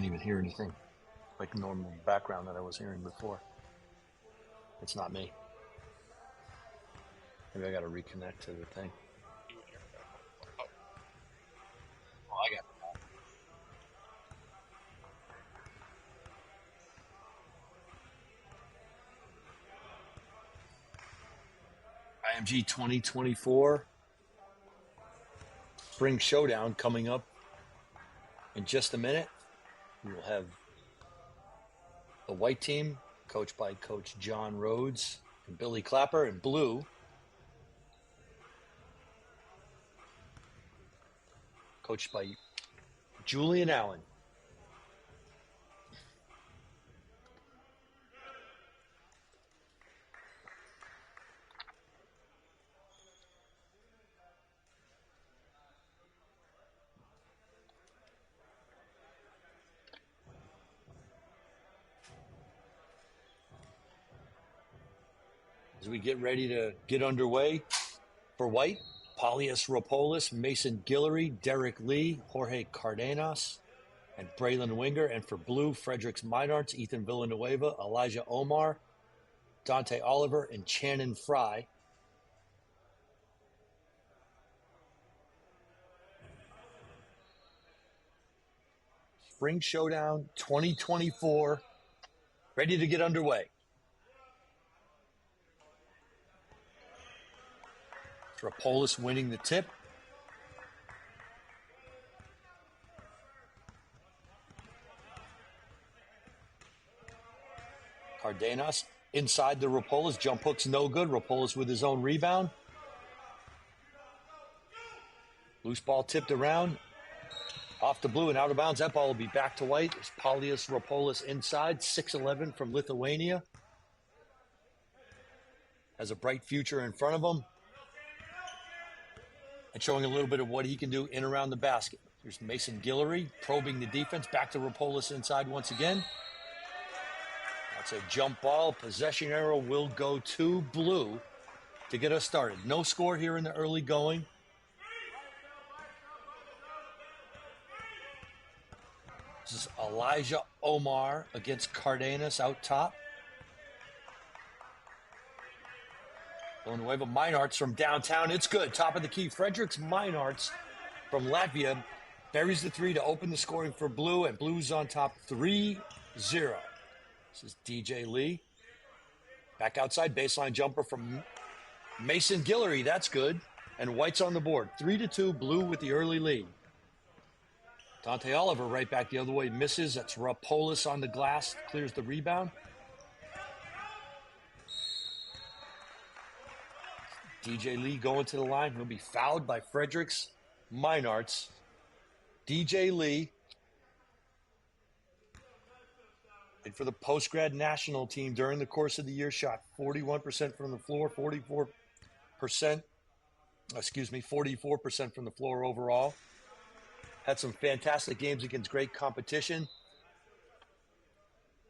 can't even hear anything like normal background that I was hearing before. It's not me. Maybe I got to reconnect to the thing. Oh, I got it. IMG 2024 Spring Showdown coming up in just a minute. We will have the white team, coached by Coach John Rhodes and Billy Clapper, and blue, coached by Julian Allen. As we get ready to get underway for white, Paulius Ropolis, Mason Guillory, Derek Lee, Jorge Cardenas, and Braylon Winger. And for blue, Fredericks Meinarts, Ethan Villanueva, Elijah Omar, Dante Oliver, and Channon Frye. Spring Showdown 2024, ready to get underway. Ropolis winning the tip. Cardenas inside the Ropolis. Jump hook's no good. Ropolis with his own rebound. Loose ball tipped around. Off the blue and out of bounds. That ball will be back to white. There's Paulius Ropolis inside. 6'11" from Lithuania. Has a bright future in front of him. And showing a little bit of what he can do in around the basket. Here's Mason Guillory probing the defense. Back to Ropolis inside once again. That's a jump ball. Possession arrow will go to blue to get us started. No score here in the early going. This is Elijah Omar against Cardenas out top. Villanueva Meinarts from downtown. It's good. Top of the key. Fredericks Meinarts from Latvia buries the three to open the scoring for blue, and blue's on top 3-0. This is DJ Lee. Back outside, baseline jumper from Mason Guillory. That's good. And white's on the board. 3-2, blue with the early lead. Dante Oliver right back the other way. Misses. That's Ropolis on the glass. Clears the rebound. DJ Lee going to the line. He'll be fouled by Fredericks Meinarts. DJ Lee. And for the post-grad national team during the course of the year, shot 41% from the floor, 44% from the floor overall. Had some fantastic games against great competition.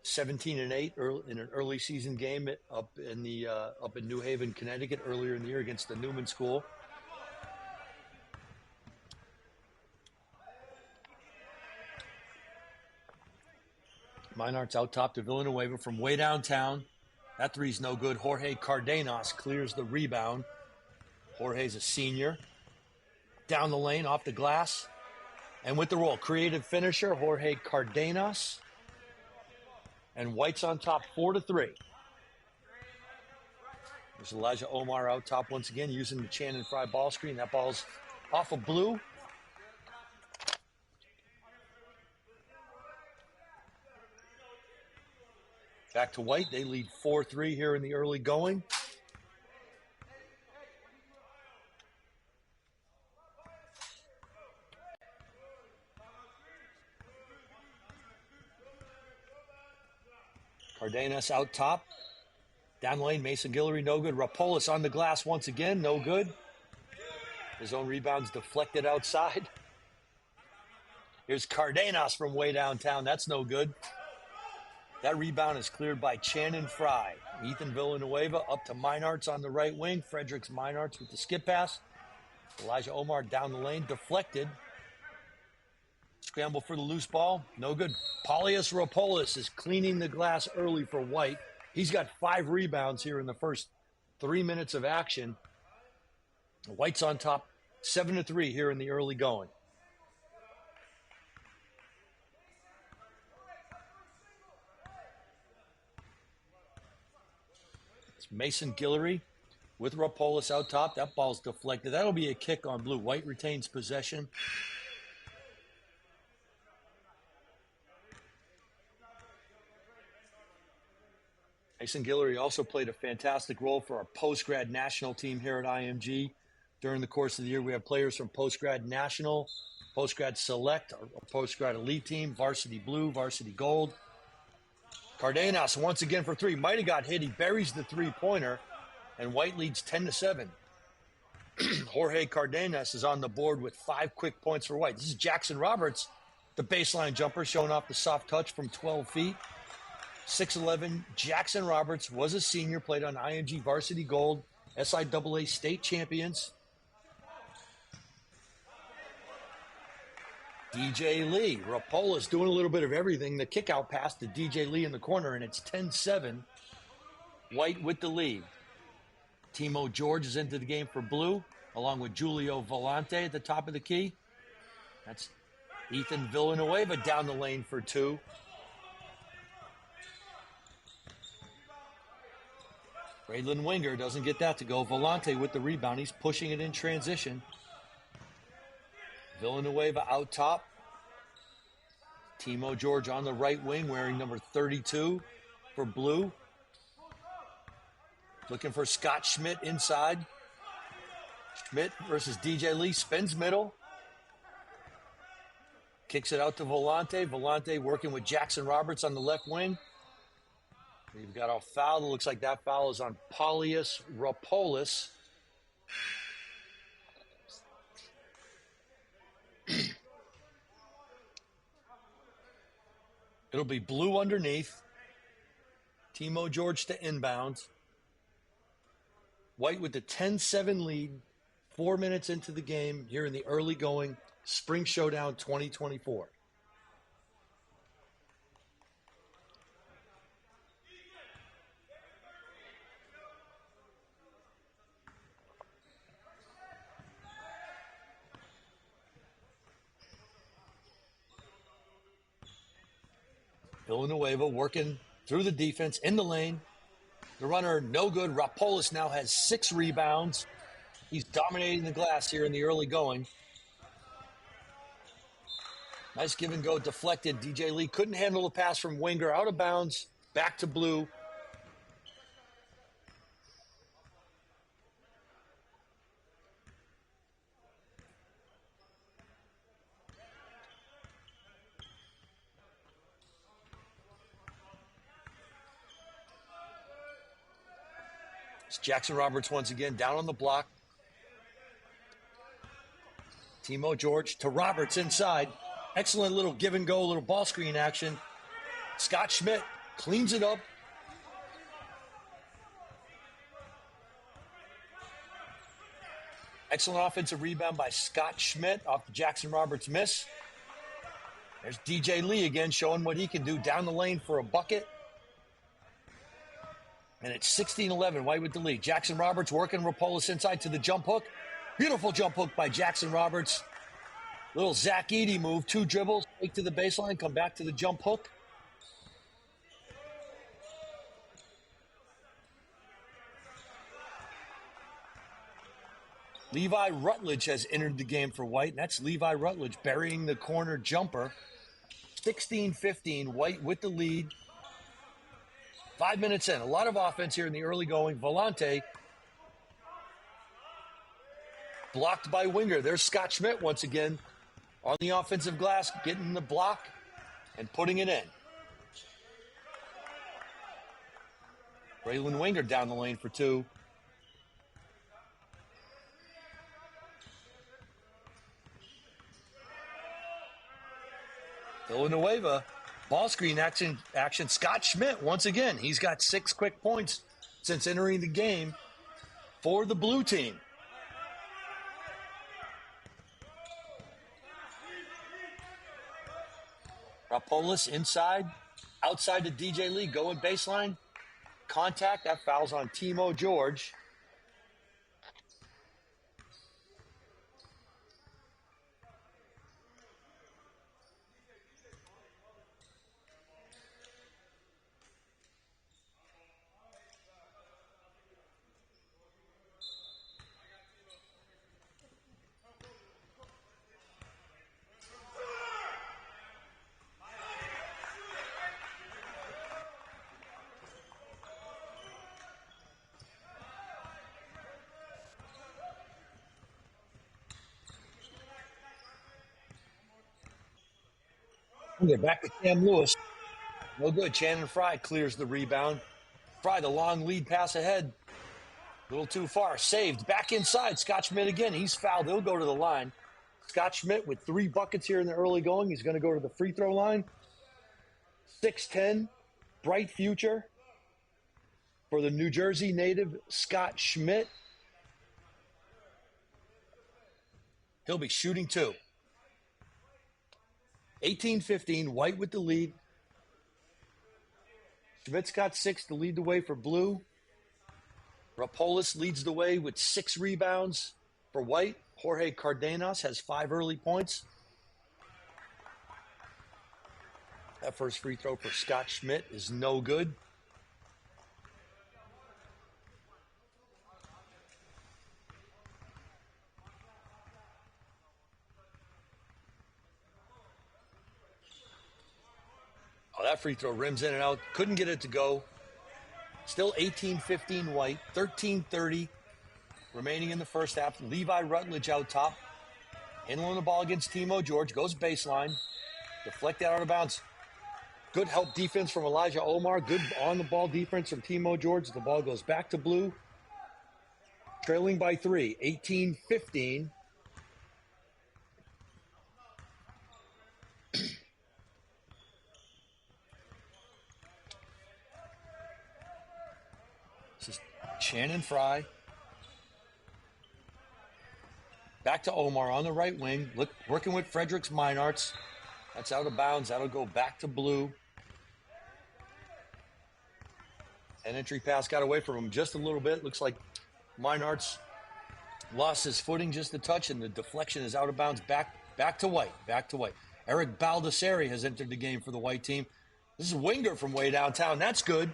17-8 in an early season game up in New Haven, Connecticut earlier in the year against the Newman School. Meinarts out top to Villanueva from way downtown. That three's no good. Jorge Cardenas clears the rebound. Jorge's a senior. Down the lane, off the glass. And with the roll, creative finisher, Jorge Cardenas. And white's on top 4-3. There's Elijah Omar out top once again using the Channon Frye ball screen. That ball's off of blue. Back to white. They lead 4-3 here in the early going. Cardenas out top. Down the lane, Mason Guillory, no good. Ropolis on the glass once again, no good. His own rebound's deflected outside. Here's Cardenas from way downtown. That's no good. That rebound is cleared by Channon Frye. Ethan Villanueva up to Meinarts on the right wing. Fredericks Meinarts with the skip pass. Elijah Omar down the lane, deflected. Scramble for the loose ball. No good. Paulius Ropolis is cleaning the glass early for White. He's got 5 rebounds here in the first 3 minutes of action. White's on top 7-3 here in the early going. It's Mason Guillory with Ropolis out top. That ball's deflected. That'll be a kick on blue. White retains possession. Mason Guillory also played a fantastic role for our post-grad national team here at IMG. During the course of the year, we have players from post-grad national, post-grad select, our post-grad elite team, varsity blue, varsity gold. Cardenas once again for 3. Might have got hit. He buries the 3-pointer, and White leads 10-7. Jorge Cardenas is on the board with 5 quick points for White. This is Jackson Roberts, the baseline jumper, showing off the soft touch from 12 feet. 6'11", Jackson Roberts was a senior, played on IMG Varsity Gold, SIAA state champions. DJ Lee, Ropolis doing a little bit of everything. The kick out pass to DJ Lee in the corner, and it's 10-7. White with the lead. Timo George is into the game for blue, along with Julio Volante at the top of the key. That's Ethan Villanueva down the lane for 2. Braylon Winger doesn't get that to go. Volante with the rebound. He's pushing it in transition. Villanueva out top. Timo George on the right wing wearing number 32 for blue. Looking for Scott Schmidt inside. Schmidt versus DJ Lee. Spins middle. Kicks it out to Volante. Volante working with Jackson Roberts on the left wing. We've got a foul. It looks like that foul is on Paulius Ropolis. It'll be blue underneath. Timo George to inbound. White with the 10-7 lead. 4 minutes into the game here in the early going. Spring Showdown 2024. Villanueva working through the defense in the lane. The runner, no good. Ropolis now has 6 rebounds. He's dominating the glass here in the early going. Nice give and go deflected. DJ Lee couldn't handle the pass from Winger. Out of bounds. Back to blue. It's Jackson Roberts once again down on the block. Timo George to Roberts inside. Excellent little give and go, little ball screen action. Scott Schmidt cleans it up. Excellent offensive rebound by Scott Schmidt off the Jackson Roberts miss. There's DJ Lee again showing what he can do down the lane for a bucket. And it's 16-11, White with the lead. Jackson Roberts working Ropolis inside to the jump hook. Beautiful jump hook by Jackson Roberts. Little Zach Edey move, 2 dribbles, take to the baseline, come back to the jump hook. Levi Rutledge has entered the game for White, and that's Levi Rutledge burying the corner jumper. 16-15, White with the lead. 5 minutes in. A lot of offense here in the early going. Volante blocked by Winger. There's Scott Schmidt once again on the offensive glass, getting the block and putting it in. Braylon Winger down the lane for 2. Villanueva, ball screen action. Scott Schmidt once again. He's got 6 quick points since entering the game for the blue team. Rapolis inside, outside to DJ Lee, going baseline. Contact, that foul's on Timo George. Okay, back to Cam Lewis. No good. Channing Frye clears the rebound. Frye, the long lead pass ahead. A little too far. Saved. Back inside. Scott Schmidt again. He's fouled. He'll go to the line. Scott Schmidt with 3 buckets here in the early going. He's going to go to the free throw line. 6'10", bright future for the New Jersey native Scott Schmidt. He'll be shooting 2. 18-15, White with the lead. Schmidt's got 6 to lead the way for Blue. Rapolis leads the way with 6 rebounds for White. Jorge Cardenas has 5 early points. That first free throw for Scott Schmidt is no good. Oh, that free throw rims in and out. Couldn't get it to go. Still 18-15 White. 13-30 remaining in the first half. Levi Rutledge out top. Handling the ball against Timo George. Goes baseline. Deflected out of bounds. Good help defense from Elijah Omar. Good on-the-ball defense from Timo George. The ball goes back to Blue. Trailing by 3. 18-15. This is Channing Frye. Back to Omar on the right wing. Working with Fredericks Meinarts. That's out of bounds. That'll go back to Blue. An entry pass got away from him just a little bit. Looks like Meinarts lost his footing just a touch, and the deflection is out of bounds. Back to White. Back to White. Eric Baldessari has entered the game for the White team. This is Winger from way downtown. That's good.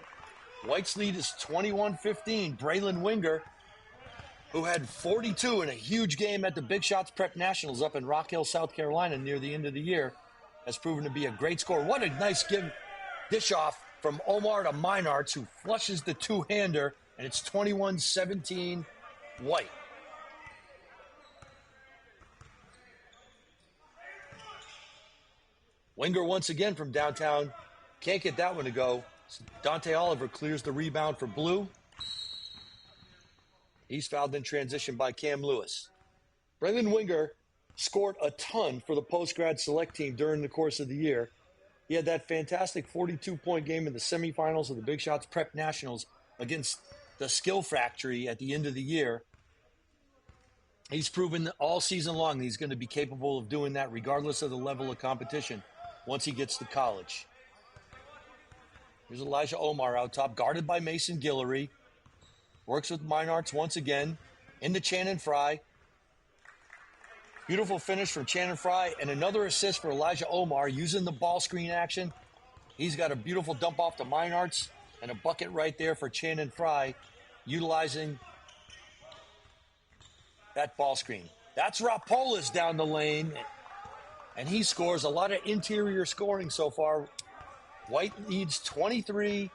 White's lead is 21-15. Braylon Winger, who had 42 in a huge game at the Big Shots Prep Nationals up in Rock Hill, South Carolina near the end of the year, has proven to be a great scorer. What a nice dish off from Omar to Meinarts, who flushes the two-hander, and it's 21-17 White. Winger once again from downtown. Can't get that one to go. Dante Oliver clears the rebound for Blue. He's fouled in transition by Cam Lewis. Braylon Winger scored a ton for the post-grad select team during the course of the year. He had that fantastic 42-point game in the semifinals of the Big Shots Prep Nationals against the Skill Factory at the end of the year. He's proven all season long that he's going to be capable of doing that regardless of the level of competition once he gets to college. Here's Elijah Omar out top, guarded by Mason Guillory. Works with Meinarts once again. Into Channing Frye. Beautiful finish from Channing Frye, and another assist for Elijah Omar using the ball screen action. He's got a beautiful dump off to Meinarts and a bucket right there for Channing Frye, utilizing that ball screen. That's Rapolis down the lane, and he scores a lot of interior scoring so far. White leads 23-19.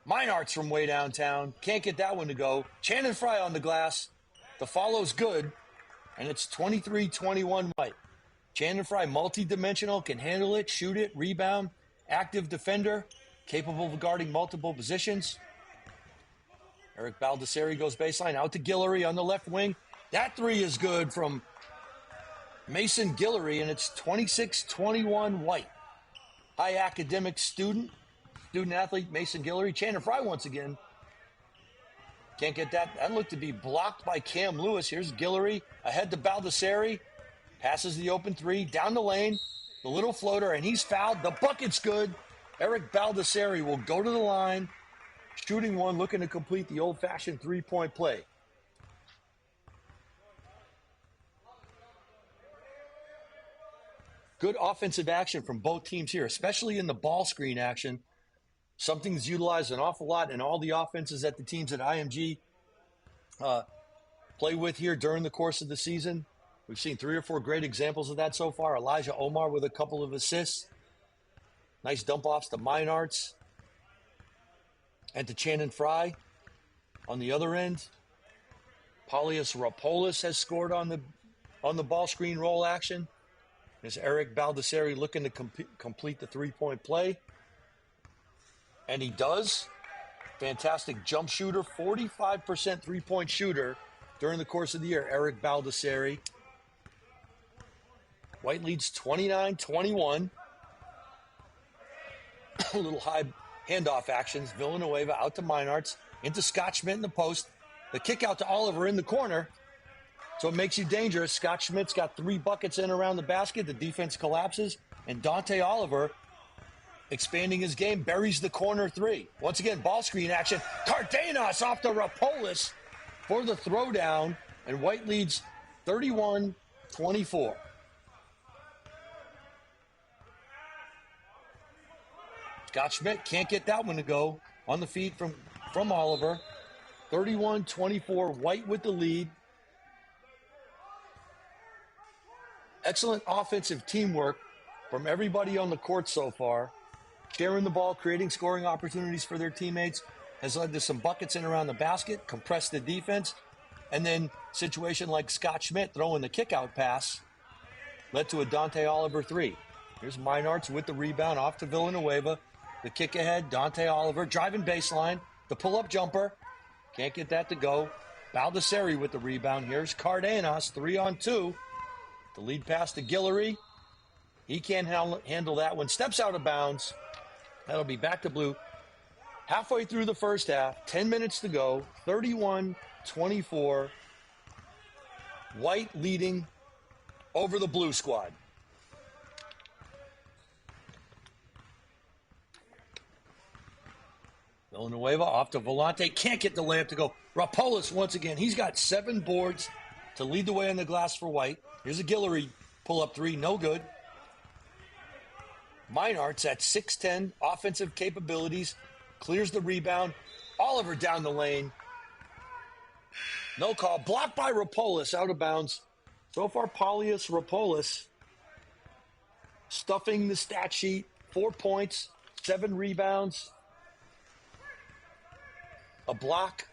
Meinarts from way downtown. Can't get that one to go. Channing Frye on the glass. The follow's good, and it's 23-21 White. Channing Frye, multi-dimensional, can handle it, shoot it, rebound, active defender, capable of guarding multiple positions. Eric Baldessari goes baseline, out to Guillory on the left wing. That three is good from Mason Guillory, and it's 26-21 White. High academic student athlete Mason Guillory. Channing Frye once again. Can't get that. That looked to be blocked by Cam Lewis. Here's Guillory ahead to Baldessari. Passes the open three down the lane. The little floater, and he's fouled. The bucket's good. Eric Baldessari will go to the line, shooting one, looking to complete the old-fashioned three-point play. Good offensive action from both teams here, especially in the ball screen action. Something that's utilized an awful lot in all the offenses that the teams at IMG play with here during the course of the season. We've seen 3 or 4 great examples of that so far. Elijah Omar with a couple of assists. Nice dump-offs to Meinarts and to Channon Frye. On the other end, Paulius Rapolis has scored on the ball screen roll action. There's Eric Baldessari looking to complete the three-point play. And he does. Fantastic jump shooter, 45% three-point shooter during the course of the year, Eric Baldessari. White leads 29-21. A little high handoff actions. Villanueva out to Meinarts, into Scott Schmidt in the post. The kick out to Oliver in the corner. So it makes you dangerous. Scott Schmidt's got 3 buckets in around the basket. The defense collapses. And Dante Oliver, expanding his game, buries the corner 3. Once again, ball screen action. Cardenas off to Rapolis for the throwdown. And White leads 31-24. Scott Schmidt can't get that one to go. On the feed from Oliver. 31-24, White with the lead. Excellent offensive teamwork from everybody on the court so far. Sharing the ball, creating scoring opportunities for their teammates has led to some buckets in around the basket, compressed the defense, and then situation like Scott Schmidt throwing the kick-out pass led to a Dante Oliver 3. Here's Meinarts with the rebound off to Villanueva. The kick ahead, Dante Oliver driving baseline. The pull-up jumper. Can't get that to go. Baldessari with the rebound. Here's Cardenas, 3-on-2. The lead pass to Guillory. He can't handle that one. Steps out of bounds. That'll be back to blue. Halfway through the first half, 10 minutes to go, 31-24. White leading over the blue squad. Villanueva off to Volante. Can't get the layup to go. Rapolis once again. He's got 7 boards to lead the way on the glass for White. Here's a Guillory pull-up 3. No good. Meinarts at 6'10", offensive capabilities. Clears the rebound. Oliver down the lane. No call. Blocked by Rapolis, out of bounds. So far, Paulius Rapolis stuffing the stat sheet. 4 points, 7 rebounds, a block.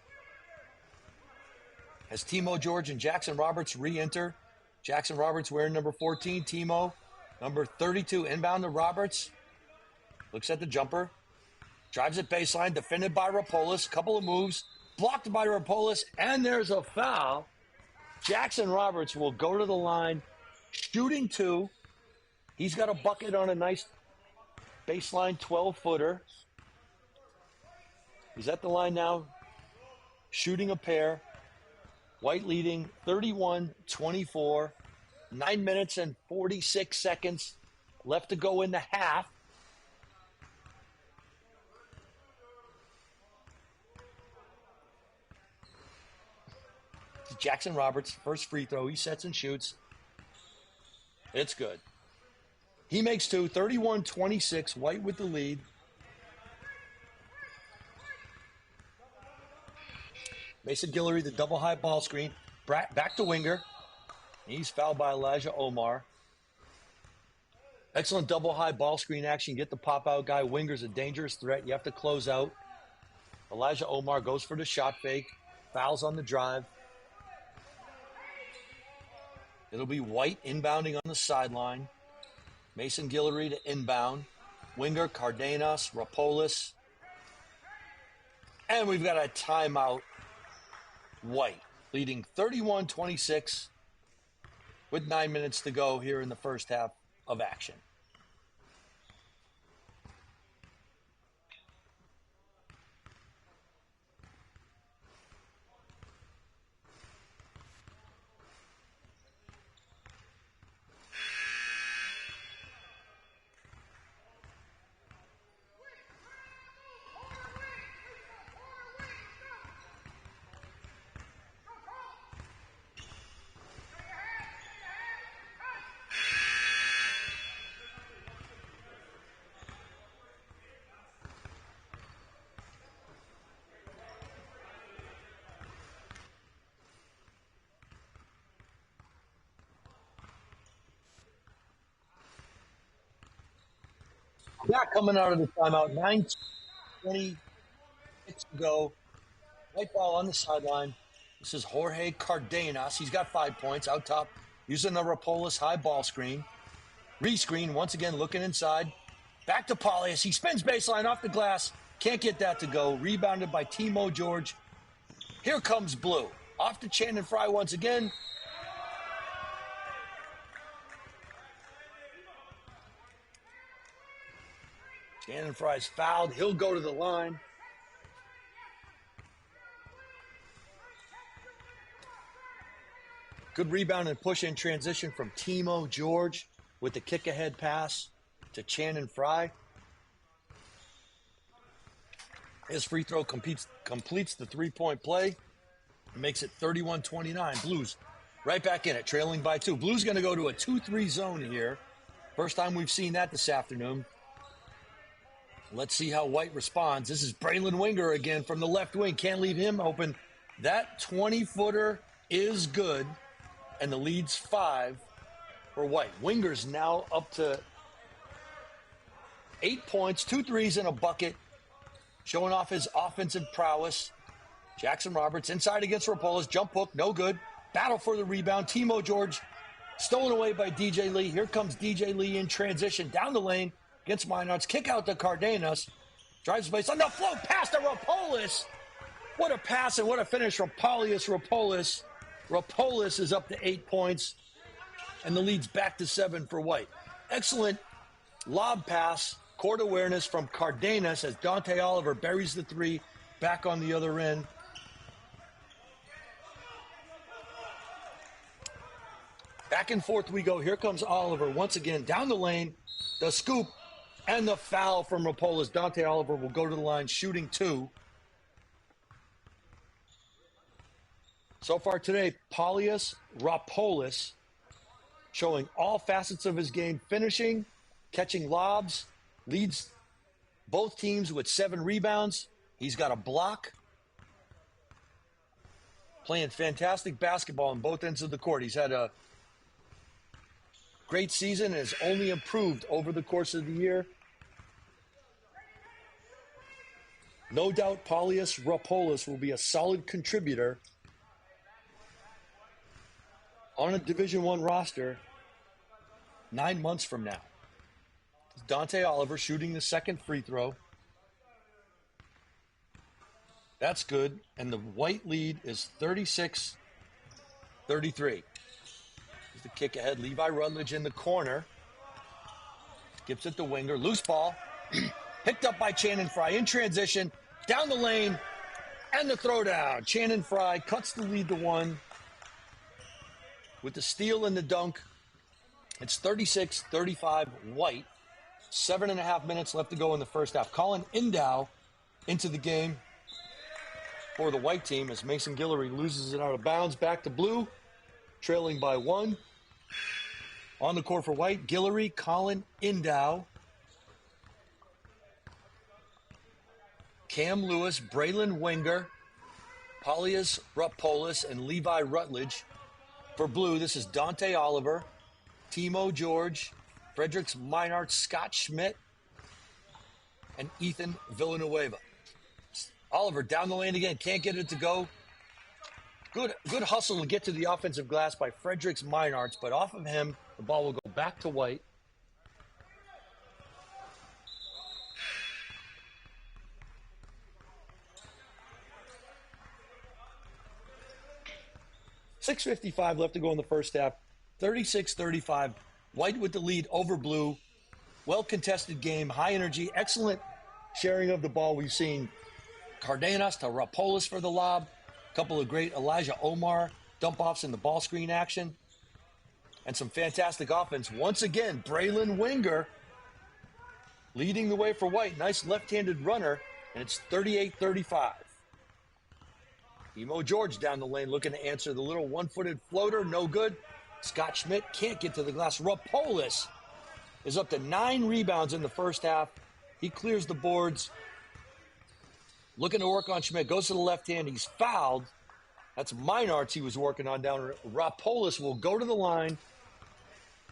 As Timo George and Jackson Roberts re-enter. Jackson Roberts wearing number 14. Timo, number 32. Inbound to Roberts. Looks at the jumper. Drives it baseline. Defended by Rapolis. Couple of moves. Blocked by Rapolis. And there's a foul. Jackson Roberts will go to the line. Shooting 2. He's got a bucket on a nice baseline 12-footer. He's at the line now. Shooting a pair. White leading 31-24. 9 minutes and 46 seconds left to go in the half. Jackson Roberts, first free throw. He sets and shoots. It's good. He makes 2. 31-26. White with the lead. Mason Guillory, the double high ball screen. Back to Winger. He's fouled by Elijah Omar. Excellent double high ball screen action. Get the pop out guy. Winger's a dangerous threat. You have to close out. Elijah Omar goes for the shot fake. Fouls on the drive. It'll be White inbounding on the sideline. Mason Guillory to inbound. Winger, Cardenas, Rapolis. And we've got a timeout. White leading 31-26 with 9 minutes to go here in the first half of action. Back coming out of the timeout. 9:20 to go. White ball on the sideline. This is Jorge Cardenas. He's got 5 points out top, using the Rapolis high ball screen. Rescreen, once again, looking inside. Back to Polius. He spins baseline off the glass. Can't get that to go. Rebounded by Timo George. Here comes Blue. Off to Channing Frye once again. Channing Frye's fouled. He'll go to the line. Good rebound and push in transition from Timo George with the kick-ahead pass to Channing Frye. His free throw completes the three-point play. Makes it 31-29. Blues right back in it, trailing by 2. Blues going to go to a 2-3 zone here. First time we've seen that this afternoon. Let's see how White responds. This is Braylon Winger again from the left wing. Can't leave him open. That 20-footer is good, and the lead's 5 for White. Winger's now up to 8 points, 2 threes, and a bucket, showing off his offensive prowess. Jackson Roberts inside against Rapolis. Jump hook, no good. Battle for the rebound. Timo George stolen away by DJ Lee. Here comes DJ Lee in transition down the lane against Minards. Kick out to Cardenas. Drives base on the float pass to Rapolis. What a pass and what a finish from Rapolis. Rapolis is up to 8 points, and the lead's back to 7 for White. Excellent lob pass, court awareness from Cardenas as Dante Oliver buries the 3 back on the other end. Back and forth we go. Here comes Oliver once again down the lane. The scoop and the foul from Rapolis. Dante Oliver will go to the line shooting 2. So far today, Polius Rapolis showing all facets of his game, finishing, catching lobs, leads both teams with 7 rebounds. He's got a block. Playing fantastic basketball on both ends of the court. He's had a great season and has only improved over the course of the year. No doubt Polius Rapolis will be a solid contributor on a Division I roster 9 months from now. Dante Oliver shooting the second free throw. That's good. And the White lead is 36-33. Here's the kick ahead. Levi Rutledge in the corner. Gives it to Winger. Loose ball. Picked up by Channing Frye in transition. Down the lane. And the throwdown. Channing Frye cuts the lead to 1 with the steal and the dunk. It's 36-35 White. 7.5 minutes left to go in the first half. Colin Indow into the game for the White team as Mason Guillory loses it out of bounds. Back to Blue, trailing by 1. On the court for White, Guillory, Colin Indow, Cam Lewis, Braylon Winger, Polius Rapolis, and Levi Rutledge. For Blue, this is Dante Oliver, Timo George, Fredericks Meinhardt, Scott Schmidt, and Ethan Villanueva. Oliver down the lane again, can't get it to go. Good hustle to get to the offensive glass by Fredericks Meinhardt, but off of him, the ball will go back to White. .6:55 left to go in the first half. 36-35. White with the lead over Blue. Well-contested game, high energy, excellent sharing of the ball. We've seen Cardenas to Rapolis for the lob. A couple of great Elijah Omar dump-offs in the ball screen action. And some fantastic offense. Once again, Braylon Winger leading the way for White. Nice left-handed runner, and it's 38-35. Timo George down the lane looking to answer the little one-footed floater. No good. Scott Schmidt can't get to the glass. Rapolis is up to 9 rebounds in the first half. He clears the boards. Looking to work on Schmidt. Goes to the left hand. He's fouled. That's Meinhardt he was working on down. Rapolis will go to the line,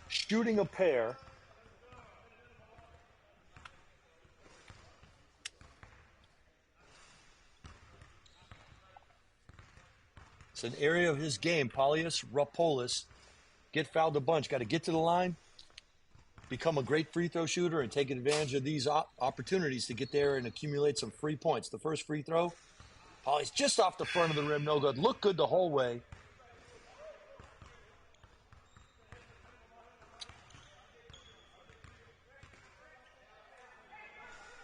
shooting a pair. It's an area of his game. Paulius Rapolis. Get fouled a bunch. Got to get to the line, become a great free throw shooter, and take advantage of these opportunities to get there and accumulate some free points. The first free throw, Paulius just off the front of the rim. No good. Looked good the whole way.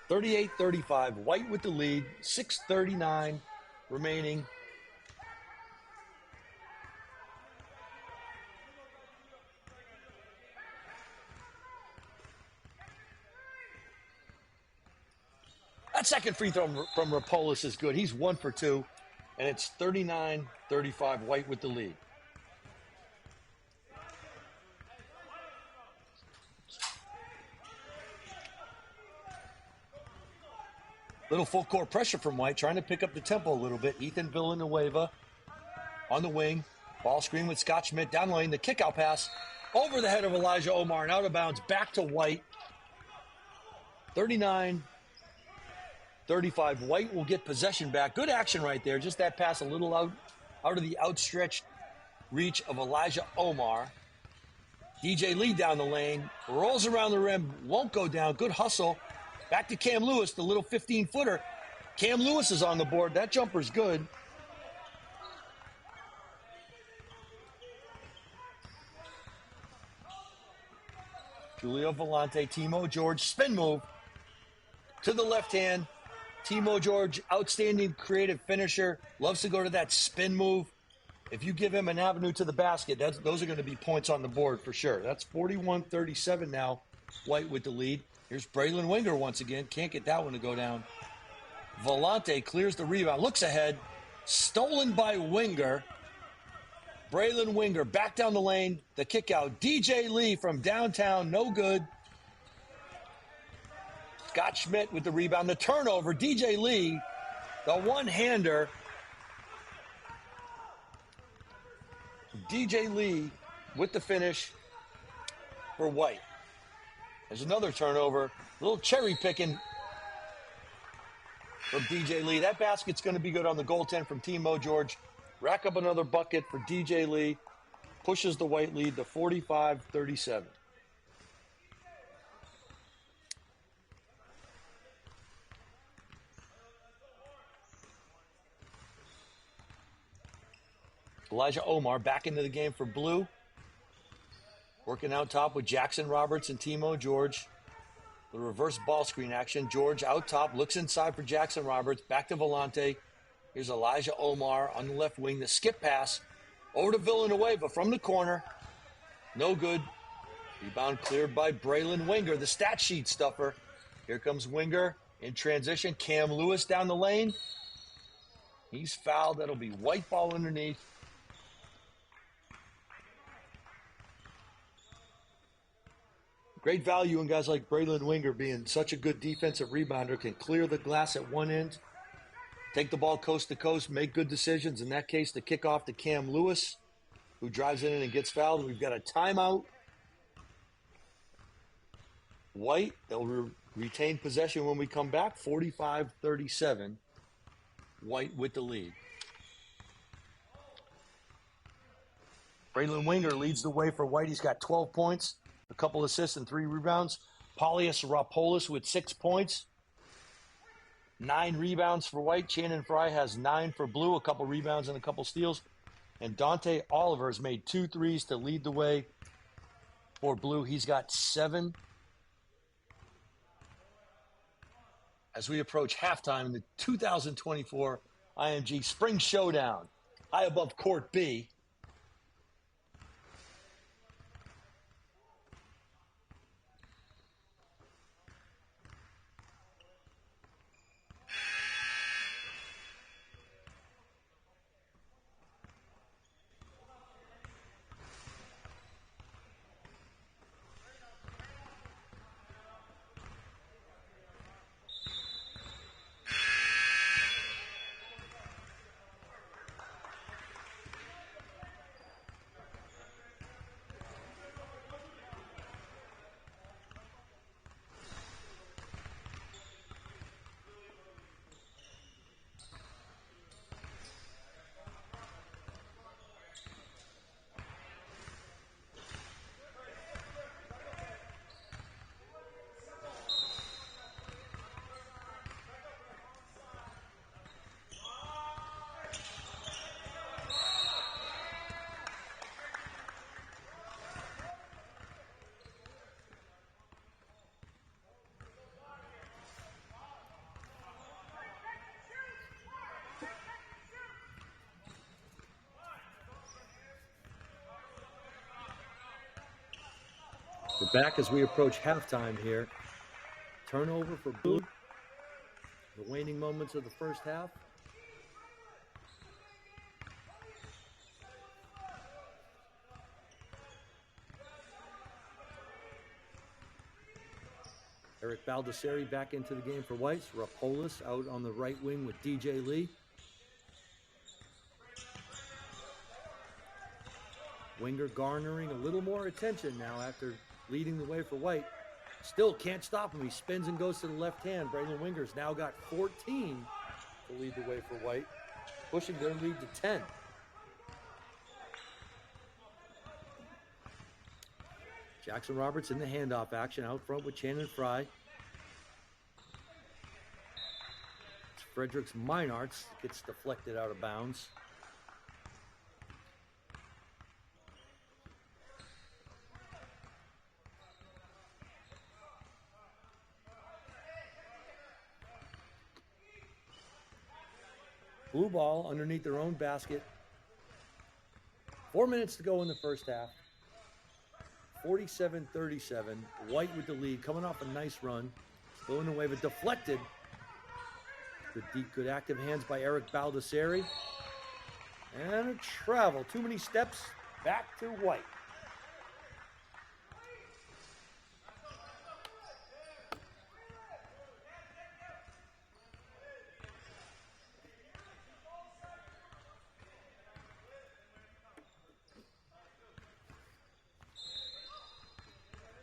(38-35). White with the lead. 6:39 remaining. That second free throw from Rapolis is good. He's 1 for 2, and it's 39-35. White with the lead. Little full court pressure from White, trying to pick up the tempo a little bit. Ethan Villanueva on the wing. Ball screen with Scott Schmidt down the lane. The kick out pass over the head of Elijah Omar and out of bounds back to White. 39-35. White will get possession back. Good action right there. Just that pass a little out of the outstretched reach of Elijah Omar. DJ Lee down the lane. Rolls around the rim. Won't go down. Good hustle. Back to Cam Lewis, the little 15-footer. Cam Lewis is on the board. That jumper's good. Julio Volante, Timo George, spin move to the left hand. Timo George, outstanding creative finisher, loves to go to that spin move. If you give him an avenue to the basket, those are going to be points on the board for sure. That's 41-37 now. White with the lead. Here's Braylon Winger once again. Can't get that one to go down. Volante clears the rebound. Looks ahead. Stolen by Winger. Braylon Winger back down the lane. The kick out. DJ Lee from downtown. No good. Scott Schmidt with the rebound. The turnover. DJ Lee, the one-hander. DJ Lee with the finish for White. There's another turnover. A little cherry picking from DJ Lee. That basket's going to be good on the goaltend from Timo George. Rack up another bucket for DJ Lee. Pushes the White lead to 45-37. Elijah Omar back into the game for Blue. Working out top with Jackson Roberts and Timo George. The reverse ball screen action. George out top, looks inside for Jackson Roberts. Back to Volante. Here's Elijah Omar on the left wing. The skip pass over to Villanueva from the corner. No good. Rebound cleared by Braylon Winger, the stat sheet stuffer. Here comes Winger in transition. Cam Lewis down the lane. He's fouled. That'll be White ball underneath. Great value in guys like Braylon Winger being such a good defensive rebounder, can clear the glass at one end, take the ball coast to coast, make good decisions. In that case, the kickoff to Cam Lewis, who drives in and gets fouled. We've got a timeout. White, they'll retain possession when we come back. 45-37. White with the lead. Braylon Winger leads the way for White. He's got 12 points. A couple assists and 3 rebounds. Paulius Rapolis with 6 points. 9 rebounds for White. Channing Frye has 9 for Blue. A couple rebounds and a couple steals. And Dante Oliver has made 2 threes to lead the way for Blue. He's got 7. As we approach halftime in the 2024 IMG Spring Showdown, high above Court B. We're back as we approach halftime here. Turnover for Blue. The waning moments of the first half. Eric Baldessari back into the game for Whites. Rapolis out on the right wing with DJ Lee. Winger garnering a little more attention now after leading the way for White. Still can't stop him. He spins and goes to the left hand. Braylon Winger's now got 14 to lead the way for White, pushing their lead to 10. Jackson Roberts in the handoff action out front with Channon Frye. Fredericks Meinarts gets deflected out of bounds. Blue ball underneath their own basket. 4 minutes to go in the first half. 47-37. White with the lead, coming off a nice run. Still in the way, but deflected. Good deep, good active hands by Eric Baldessari. And a travel. Too many steps. Back to White.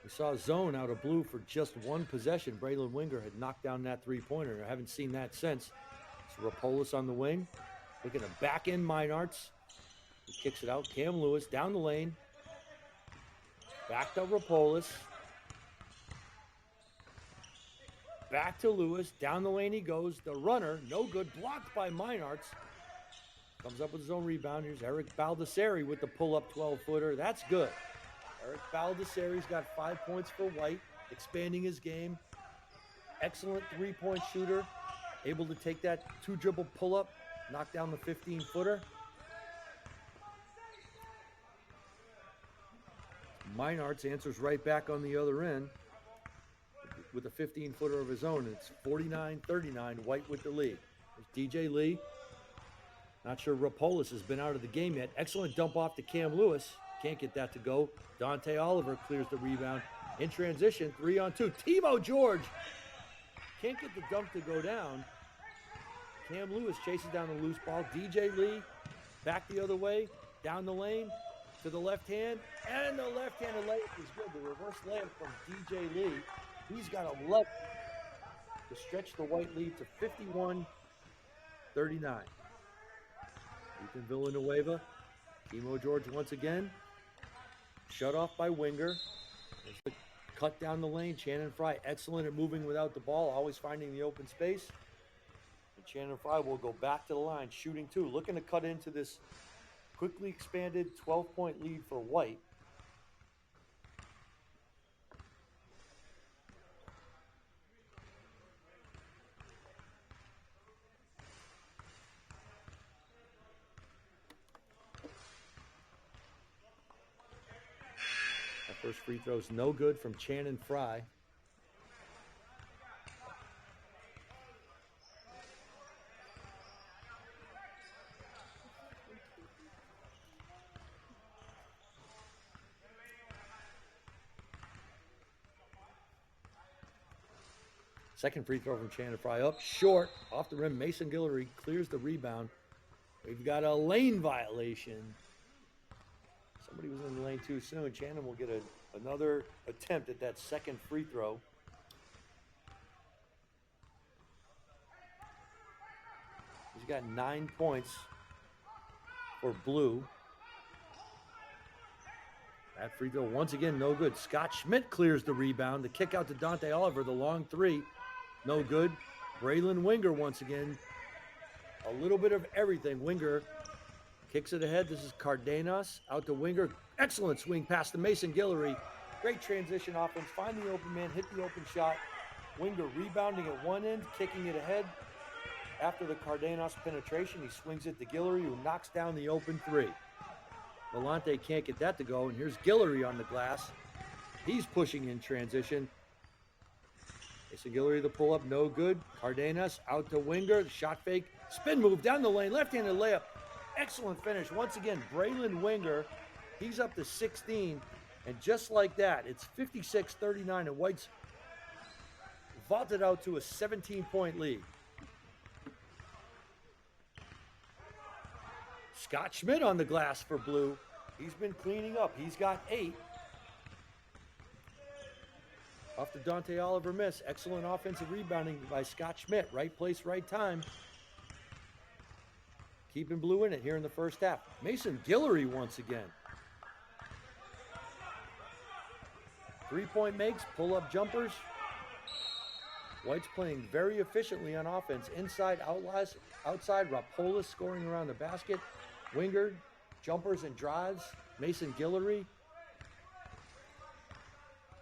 We saw a zone out of Blue for just one possession. Braylon Winger had knocked down that three-pointer. I haven't seen that since. So Rapolis on the wing. Looking at back end Meinarts. He kicks it out. Cam Lewis down the lane. Back to Rapolis. Back to Lewis. Down the lane he goes. The runner, no good. Blocked by Meinarts. Comes up with his own rebound. Here's Eric Baldessari with the pull-up 12-footer. That's good. Eric Baldessari's got 5 points for White, expanding his game. Excellent three-point shooter, able to take that two-dribble pull-up, knock down the 15-footer. Meinarts answers right back on the other end with a 15-footer of his own. It's 49-39, White with the lead. There's DJ Lee. Not sure Rapolis has been out of the game yet. Excellent dump off to Cam Lewis. Can't get that to go. Dante Oliver clears the rebound. In transition, 3-on-2. Timo George can't get the dump to go down. Cam Lewis chases down the loose ball. DJ Lee back the other way, down the lane to the left hand. And the left-handed layup is good. The reverse layup from DJ Lee. He's got 11 to stretch the White lead to 51-39. Ethan Villanueva. Timo George once again. Shut off by Winger. There's the cut down the lane. Channon Frye, excellent at moving without the ball, always finding the open space. And Channon Frye will go back to the line, shooting two, looking to cut into this quickly expanded 12-point lead for White. First free throw's no good from Channon Frye. Second free throw from Channon Frye up short, off the rim. Mason Guillory clears the rebound. We've got a lane violation. Somebody was in the lane too soon. Channon will get another attempt at that second free throw. He's got 9 points for Blue. That free throw once again no good. Scott Schmidt clears the rebound. The kick out to Dante Oliver. The long three, no good. Braylon Winger once again. A little bit of everything. Winger kicks it ahead. This is Cardenas out to Winger. Excellent swing past to Mason Guillory. Great transition offense. Find the open man, hit the open shot. Winger rebounding at one end, kicking it ahead. After the Cardenas penetration, he swings it to Guillory, who knocks down the open three. Vellante can't get that to go, and here's Guillory on the glass. He's pushing in transition. Mason Guillory, the pull up, no good. Cardenas out to Winger, shot fake, spin move down the lane, left-handed layup. Excellent finish. Once again, Braylon Winger, he's up to 16. And just like that, it's 56-39, and White's vaulted out to a 17-point lead. Scott Schmidt on the glass for Blue. He's been cleaning up. He's got 8. Off the Dante Oliver miss. Excellent offensive rebounding by Scott Schmidt. Right place, right time. Keeping Blue in it here in the first half. Mason Guillory once again. 3-point makes, pull-up jumpers. White's playing very efficiently on offense. Inside, outside, Rapolis scoring around the basket. Winger, jumpers and drives. Mason Guillory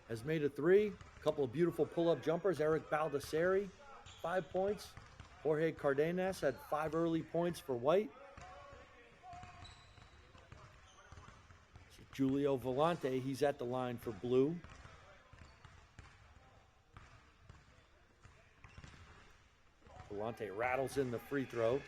has made a 3. A couple of beautiful pull-up jumpers. Eric Baldessari, 5 points. Jorge Cardenas had 5 early points for White. Julio Volante, he's at the line for Blue. Volante rattles in the free throw.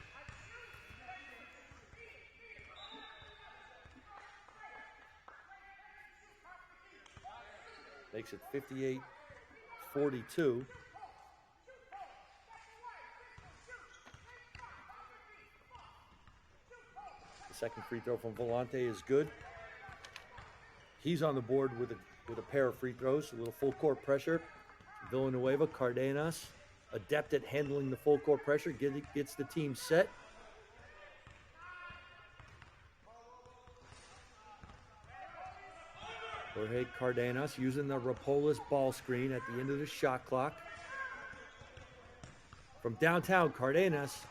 Makes it 58-42. The second free throw from Volante is good. He's on the board with a pair of free throws, a little full court pressure. Villanueva, Cardenas, adept at handling the full court pressure, gets the team set. Jorge Cardenas using the Rapolis ball screen at the end of the shot clock. From downtown, Cardenas,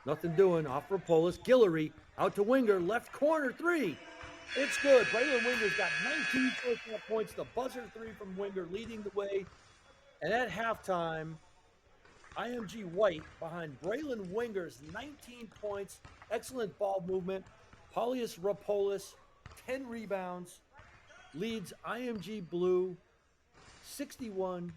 nothing doing, off Rapolis. Guillory, out to Winger, left corner 3. It's good. Braylon Winger's got 19 first-half points. The buzzer 3 from Winger leading the way. And at halftime, IMG White behind Braylon Winger's 19 points. Excellent ball movement. Paulius Rapolis, 10 rebounds. Leads IMG Blue 61-43.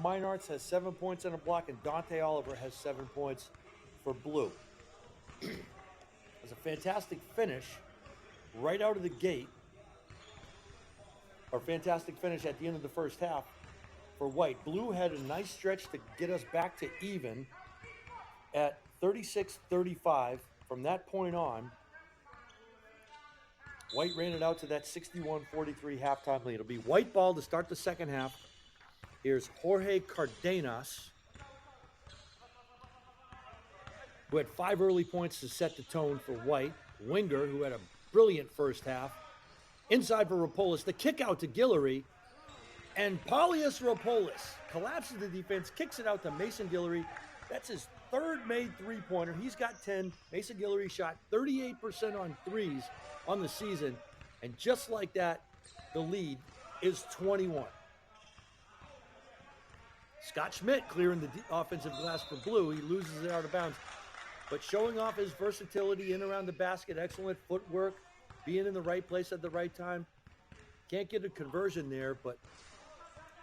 Meinarts has 7 points on a block, and Dante Oliver has 7 points for Blue. It's a fantastic finish right out of the gate. Or fantastic finish at the end of the first half for White. Blue had a nice stretch to get us back to even at 36-35. From that point on, White ran it out to that 61-43 halftime lead. It'll be White ball to start the second half. Here's Jorge Cardenas, who had 5 early points to set the tone for White. Winger, who had a brilliant first half. Inside for Rapolis, the kick out to Guillory, and Paulius Rapolis collapses the defense, kicks it out to Mason Guillory. That's his 3rd made 3-pointer. He's got 10. Mason Guillory shot 38% on threes on the season, and just like that, the lead is 21. Scott Schmidt clearing the offensive glass for Blue. He loses it out of bounds, but showing off his versatility in around the basket, excellent footwork, being in the right place at the right time. Can't get a conversion there, but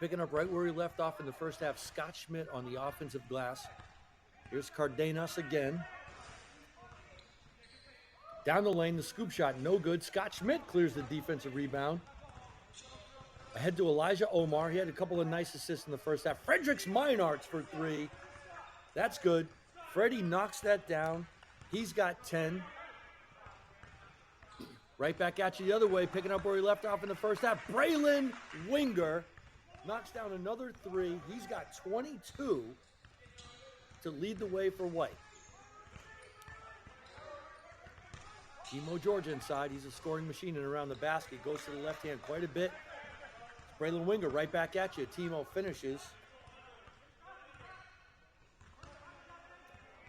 picking up right where he left off in the first half. Scott Schmidt on the offensive glass. Here's Cardenas again. Down the lane, the scoop shot, no good. Scott Schmidt clears the defensive rebound. Ahead to Elijah Omar. He had a couple of nice assists in the first half. Fredericks Meinarts for 3. That's good. Freddie knocks that down. He's got 10. Right back at you the other way, picking up where he left off in the first half. Braylon Winger knocks down another 3. He's got 22 to lead the way for White. Timo George inside. He's a scoring machine and around the basket. Goes to the left hand quite a bit. It's Braylon Winger right back at you. Timo finishes.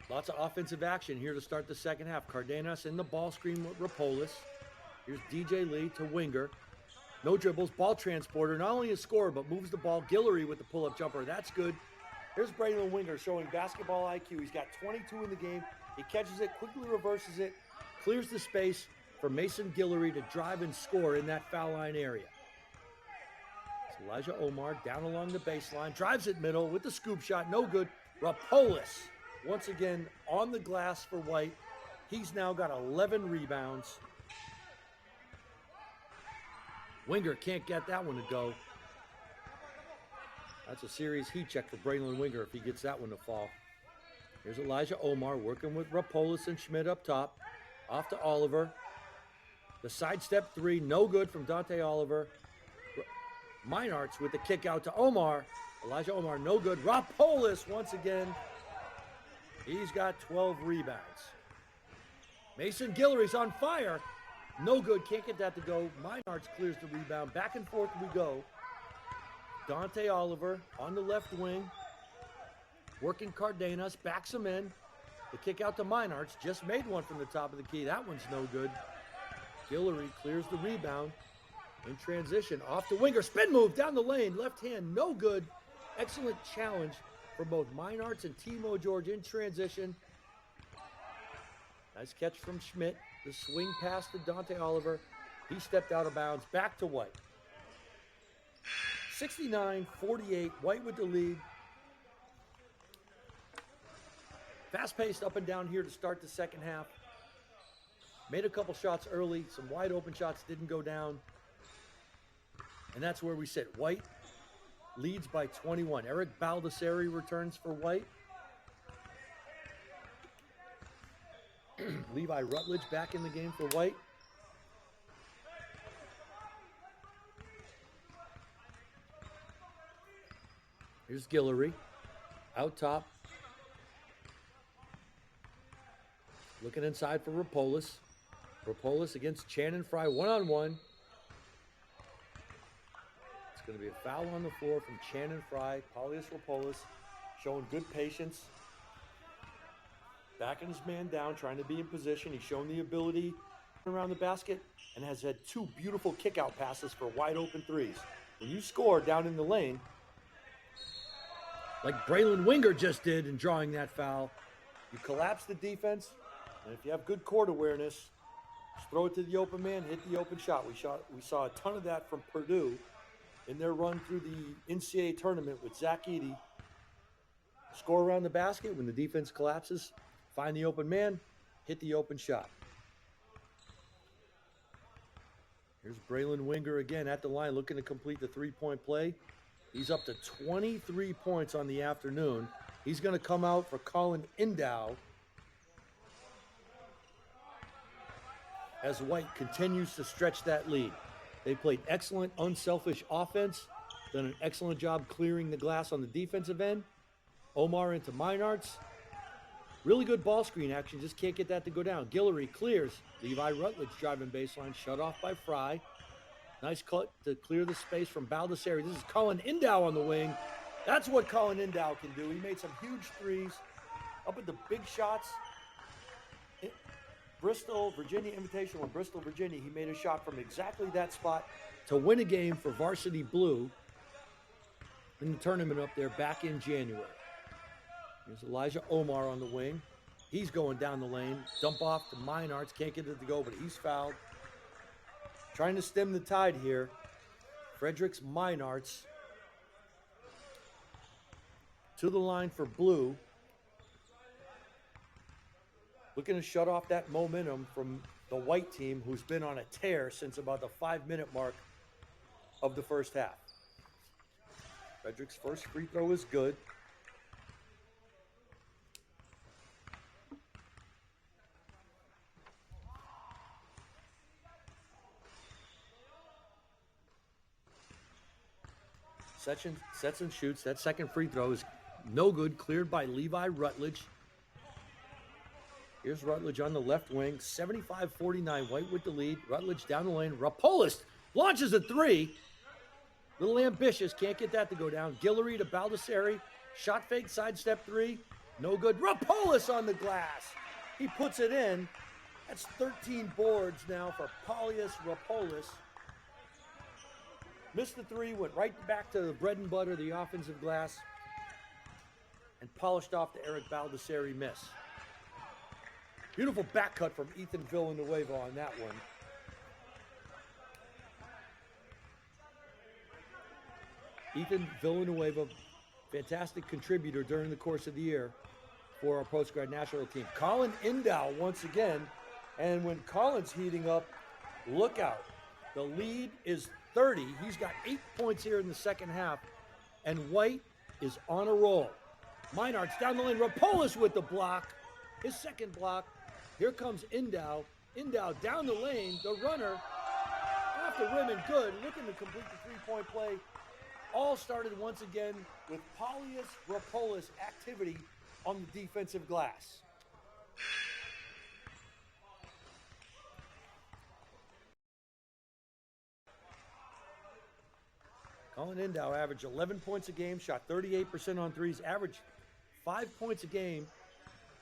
Lots of offensive action here to start the second half. Cardenas in the ball screen with Rapolis. Here's DJ Lee to Winger. No dribbles, ball transporter, not only a scorer, but moves the ball. Guillory with the pull-up jumper. That's good. Here's Braylon Winger showing basketball IQ. He's got 22 in the game. He catches it, quickly reverses it, clears the space for Mason Guillory to drive and score in that foul line area. It's Elijah Omar down along the baseline, drives it middle with the scoop shot, no good. Rapolis once again on the glass for White. He's now got 11 rebounds. Winger can't get that one to go. That's a serious heat check for Braylon Winger if he gets that one to fall. Here's Elijah Omar working with Rapolis and Schmidt up top. Off to Oliver. The sidestep three, no good from Dante Oliver. Meinarts with the kick out to Omar. Elijah Omar, no good. Rapolis once again. He's got 12 rebounds. Mason Guillory's on fire. No good, can't get that to go. Meinarts clears the rebound. Back and forth we go. Dante Oliver on the left wing. Working Cardenas, backs him in. The kick out to Meinarts, just made one from the top of the key. That one's no good. Guillory clears the rebound. In transition, off the Winger. Spin move down the lane, left hand, no good. Excellent challenge for both Meinarts and Timo George in transition. Nice catch from Schmidt. The swing pass to Dante Oliver. He stepped out of bounds. Back to White. 69-48. White with the lead. Fast-paced up and down here to start the second half. Made a couple shots early. Some wide open shots didn't go down. And that's where we sit. White leads by 21. Eric Baldessari returns for White. Levi Rutledge back in the game for White. Here's Guillory. Out top. Looking inside for Rapolis. Rapolis against Channon Frye, one-on-one. It's going to be a foul on the floor from Channon Frye. Paulius Rapolis showing good patience. Backing his man down, trying to be in position. He's shown the ability around the basket and has had two beautiful kick-out passes for wide-open threes. When you score down in the lane, like Braylon Winger just did in drawing that foul, you collapse the defense, and if you have good court awareness, just throw it to the open man, hit the open shot. We saw a ton of that from Purdue in their run through the NCAA tournament with Zach Edey. Score around the basket when the defense collapses. Find the open man, hit the open shot. Here's Braylon Winger again at the line looking to complete the three-point play. He's up to 23 points on the afternoon. He's going to come out for Colin Indow as White continues to stretch that lead. They played excellent, unselfish offense, done an excellent job clearing the glass on the defensive end. Omar into Meinarts. Really good ball screen action, just can't get that to go down. Guillory clears. Levi Rutledge driving baseline, shut off by Frye. Nice cut to clear the space from Baldessari. This is Colin Indow on the wing. That's what Colin Indow can do. He made some huge threes up at the big shots. Bristol, Virginia Invitational in Bristol, Virginia. He made a shot from exactly that spot to win a game for Varsity Blue in the tournament up there back in January. Here's Elijah Omar on the wing. He's going down the lane. Dump off to Meinarts. Can't get it to go, but he's fouled. Trying to stem the tide here. Fredericks Meinarts to the line for Blue. Looking to shut off that momentum from the White team, who's been on a tear since about the 5-minute mark of the first half. Fredericks' first free throw is good. Sets and shoots. That second free throw is no good. Cleared by Levi Rutledge. Here's Rutledge on the left wing. 75-49. White with the lead. Rutledge down the lane. Rapolis launches a three. Little ambitious. Can't get that to go down. Guillory to Baldessari. Shot fake. Sidestep three. No good. Rapolis on the glass. He puts it in. That's 13 boards now for Paulius Rapolis. Missed the three, went right back to the bread and butter, the offensive glass, and polished off the Eric Baldessari miss. Beautiful back cut from Ethan Villanueva on that one. Ethan Villanueva, fantastic contributor during the course of the year for our post-grad national team. Colin Indow once again, and when Colin's heating up, look out. The lead is 30. He's got 8 points here in the second half, and White is on a roll. Meinhardt down the lane, Rapolis with the block, his second block. Here comes Indow. Indow down the lane, the runner off the rim and good, looking to complete the three-point play. All started once again with Paulius Rapolis activity on the defensive glass. Colin Indow averaged 11 points a game, shot 38% on threes, averaged 5 points a game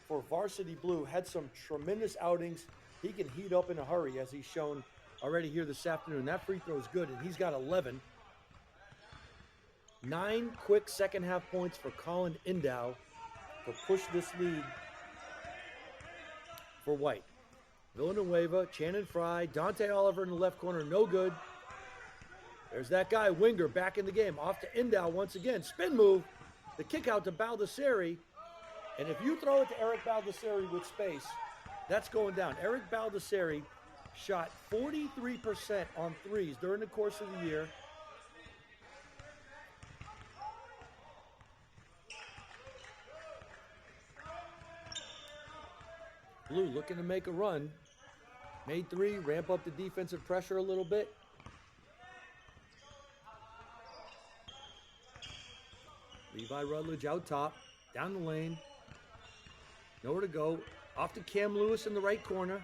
for Varsity Blue. Had some tremendous outings. He can heat up in a hurry, as he's shown already here this afternoon. That free throw is good, and he's got 11. 9 quick second half points for Colin Indow to push this lead for White. Villanueva, Channon Frye, Dante Oliver in the left corner, no good. There's that guy, Winger, back in the game. Off to Indow once again. Spin move. The kick out to Baldessari. And if you throw it to Eric Baldessari with space, that's going down. Eric Baldessari shot 43% on threes during the course of the year. Blue looking to make a run. Made three, ramp up the defensive pressure a little bit. Levi Rutledge out top, down the lane. Nowhere to go. Off to Cam Lewis in the right corner.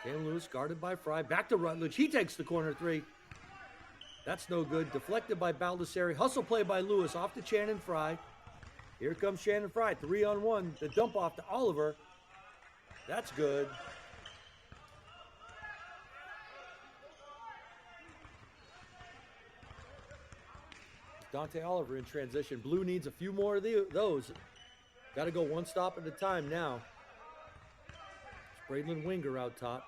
Cam Lewis guarded by Frye. Back to Rutledge. He takes the corner three. That's no good. Deflected by Baldessari. Hustle play by Lewis. Off to Channon Frye. Here comes Channon Frye. 3-on-1. The dump off to Oliver. That's good. Dante Oliver in transition. Blue needs a few more of those. Got to go one stop at a time now. It's Braylon Winger out top.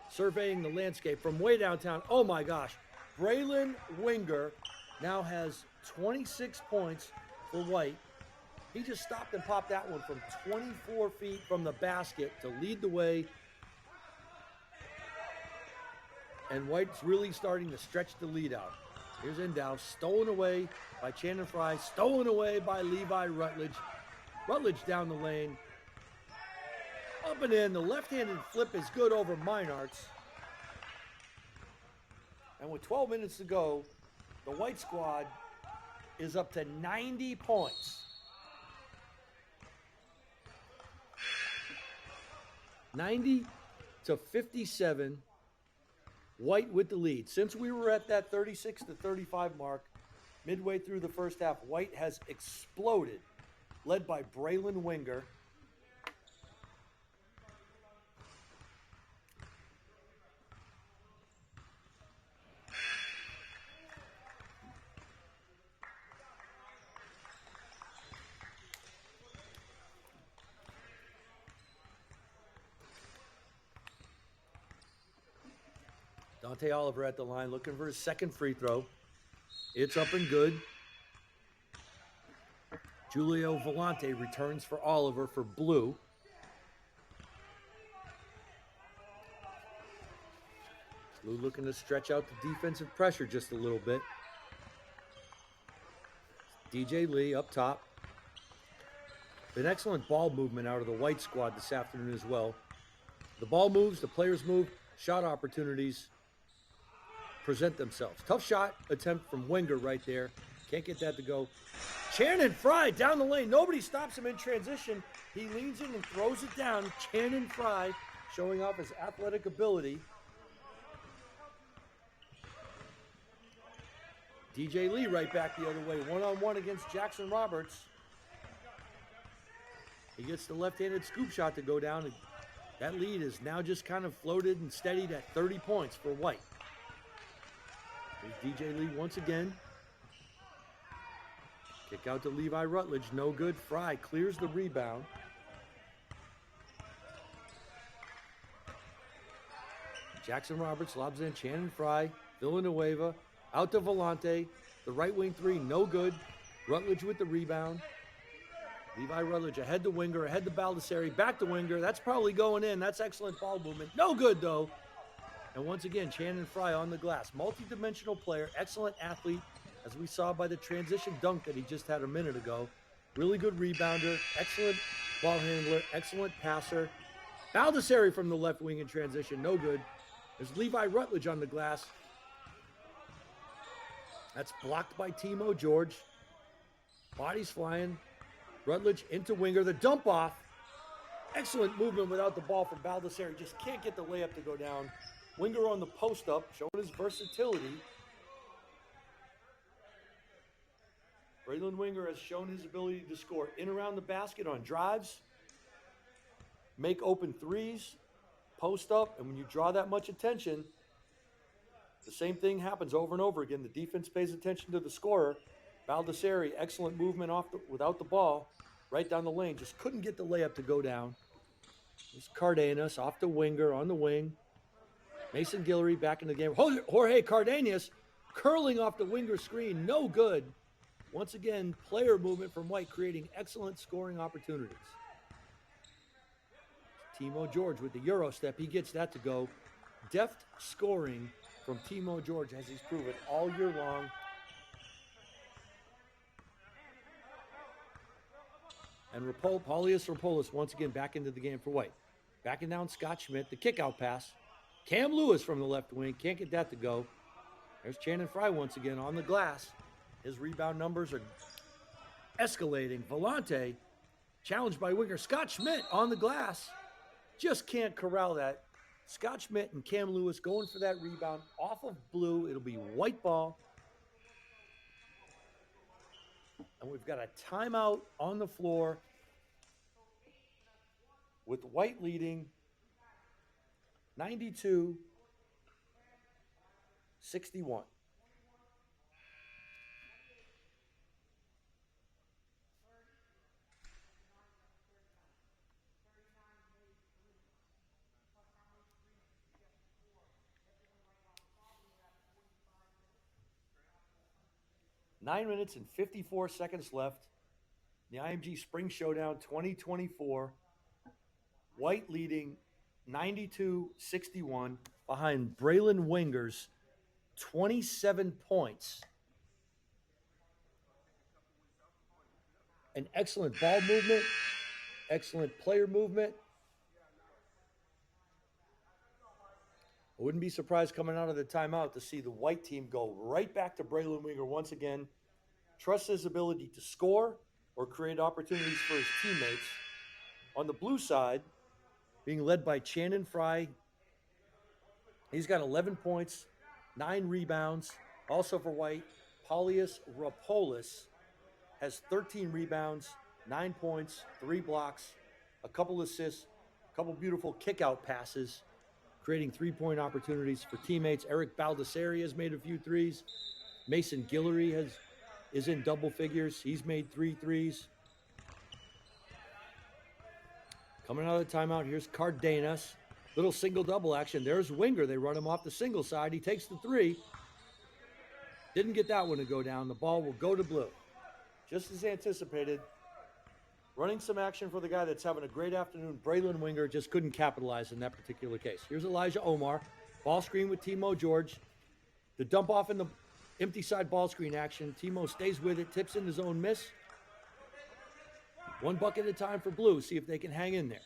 Surveying the landscape from way downtown. Oh my gosh. Braylon Winger now has 26 points for White. He just stopped and popped that one from 24 feet from the basket to lead the way. And White's really starting to stretch the lead out. Here's Indow, stolen away by Channon Frye, stolen away by Levi Rutledge. Rutledge down the lane. Up and in, the left-handed flip is good over Meinhardt. And with 12 minutes to go, the White squad is up to 90 points. 90-57. White with the lead. Since we were at that 36-35 mark, midway through the first half, White has exploded, led by Braylon Winger. Dante Oliver at the line looking for his second free throw. It's up and good. Julio Volante returns for Oliver for Blue. Blue looking to stretch out the defensive pressure just a little bit. DJ Lee up top. An excellent ball movement out of the White squad this afternoon as well. The ball moves, the players move, shot opportunities present themselves. Tough shot attempt from Winger right there. Can't get that to go. Channon Frye down the lane. Nobody stops him in transition. He leans in and throws it down. Channon Frye showing off his athletic ability. DJ Lee right back the other way. One-on-one against Jackson Roberts. He gets the left-handed scoop shot to go down. And that lead is now just kind of floated and steadied at 30 points for White. Here's DJ Lee once again. Kick out to Levi Rutledge, no good. Fry clears the rebound. Jackson Roberts lobs in, Channing Fry, Villanueva, out to Volante. The right wing three, no good. Rutledge with the rebound. Levi Rutledge ahead to Winger, ahead to Baldessari, back to Winger. That's probably going in. That's excellent ball movement. No good, though. And once again, Channing Fry on the glass. Multi-dimensional player, excellent athlete, as we saw by the transition dunk that he just had a minute ago. Really good rebounder, excellent ball handler, excellent passer. Baldessari from the left wing in transition, no good. There's Levi Rutledge on the glass. That's blocked by Timo George. Bodies flying. Rutledge into Winger. The dump off. Excellent movement without the ball from Baldessari. Just can't get the layup to go down. Winger on the post up, showing his versatility. Braylon Winger has shown his ability to score in around the basket on drives, make open threes, post up, and when you draw that much attention, the same thing happens over and over again. The defense pays attention to the scorer. Baldessari, excellent movement without the ball, right down the lane. Just couldn't get the layup to go down. There's Cardenas off to Winger on the wing. Mason Guillory back in the game. Jorge Cardenas curling off the Winger screen, no good. Once again, player movement from White, creating excellent scoring opportunities. Timo George with the Euro step. He gets that to go. Deft scoring from Timo George, as he's proven all year long. And Paulius Rapolis once again back into the game for White. Backing down Scott Schmidt, the kick-out pass. Cam Lewis from the left wing, can't get that to go. There's Channing Fry once again on the glass. His rebound numbers are escalating. Volante, challenged by Winger. Scott Schmidt on the glass. Just can't corral that. Scott Schmidt and Cam Lewis going for that rebound off of Blue. It'll be White ball. And we've got a timeout on the floor with White leading 92-61. 9 minutes and 54 seconds left. The IMG Spring Showdown 2024. White leading 92-61 behind Braylon Winger's 27 points. An excellent ball movement, excellent player movement. I wouldn't be surprised coming out of the timeout to see the White team go right back to Braylon Winger once again. Trust his ability to score or create opportunities for his teammates. On the Blue side, being led by Channing Fry. He's got 11 points, 9 rebounds. Also for White, Paulius Rapolis has 13 rebounds, 9 points, 3 blocks, a couple assists, a couple beautiful kick-out passes, creating three-point opportunities for teammates. Eric Baldessari has made a few threes. Mason Guillory is in double figures. He's made 3 threes. Coming out of the timeout, here's Cardenas. Little single-double action. There's Winger. They run him off the single side. He takes the 3. Didn't get that one to go down. The ball will go to Blue. Just as anticipated. Running some action for the guy that's having a great afternoon. Braylon Winger just couldn't capitalize in that particular case. Here's Elijah Omar. Ball screen with Timo George. The dump off in the empty side ball screen action. Timo stays with it. Tips in his own miss. One bucket at a time for Blue. See if they can hang in there.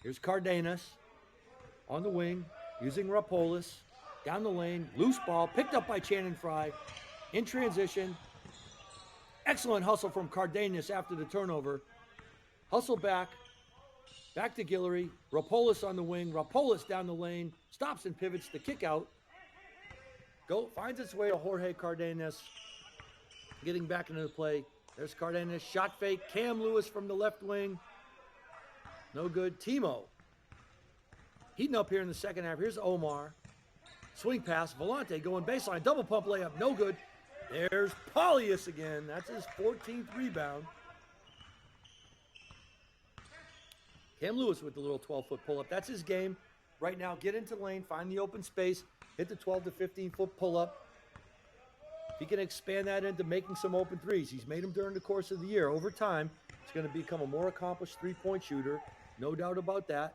Here's Cardenas on the wing. Using Rapolis. Down the lane. Loose ball. Picked up by Channing Fry. In transition. Excellent hustle from Cardenas after the turnover. Hustle back. Back to Guillory. Rapolis on the wing. Rapolis down the lane. Stops and pivots the kick out. Finds its way to Jorge Cardenas. Getting back into the play. There's Cardenas. Shot fake. Cam Lewis from the left wing. No good. Timo. Heating up here in the second half. Here's Omar. Swing pass, Volante going baseline, double pump layup, no good. There's Polius again. That's his 14th rebound. Cam Lewis with the little 12-foot pull-up. That's his game. Right now, get into lane, find the open space, hit the 12 to 15-foot pull-up. If he can expand that into making some open threes, he's made them during the course of the year. Over time, he's going to become a more accomplished three-point shooter. No doubt about that.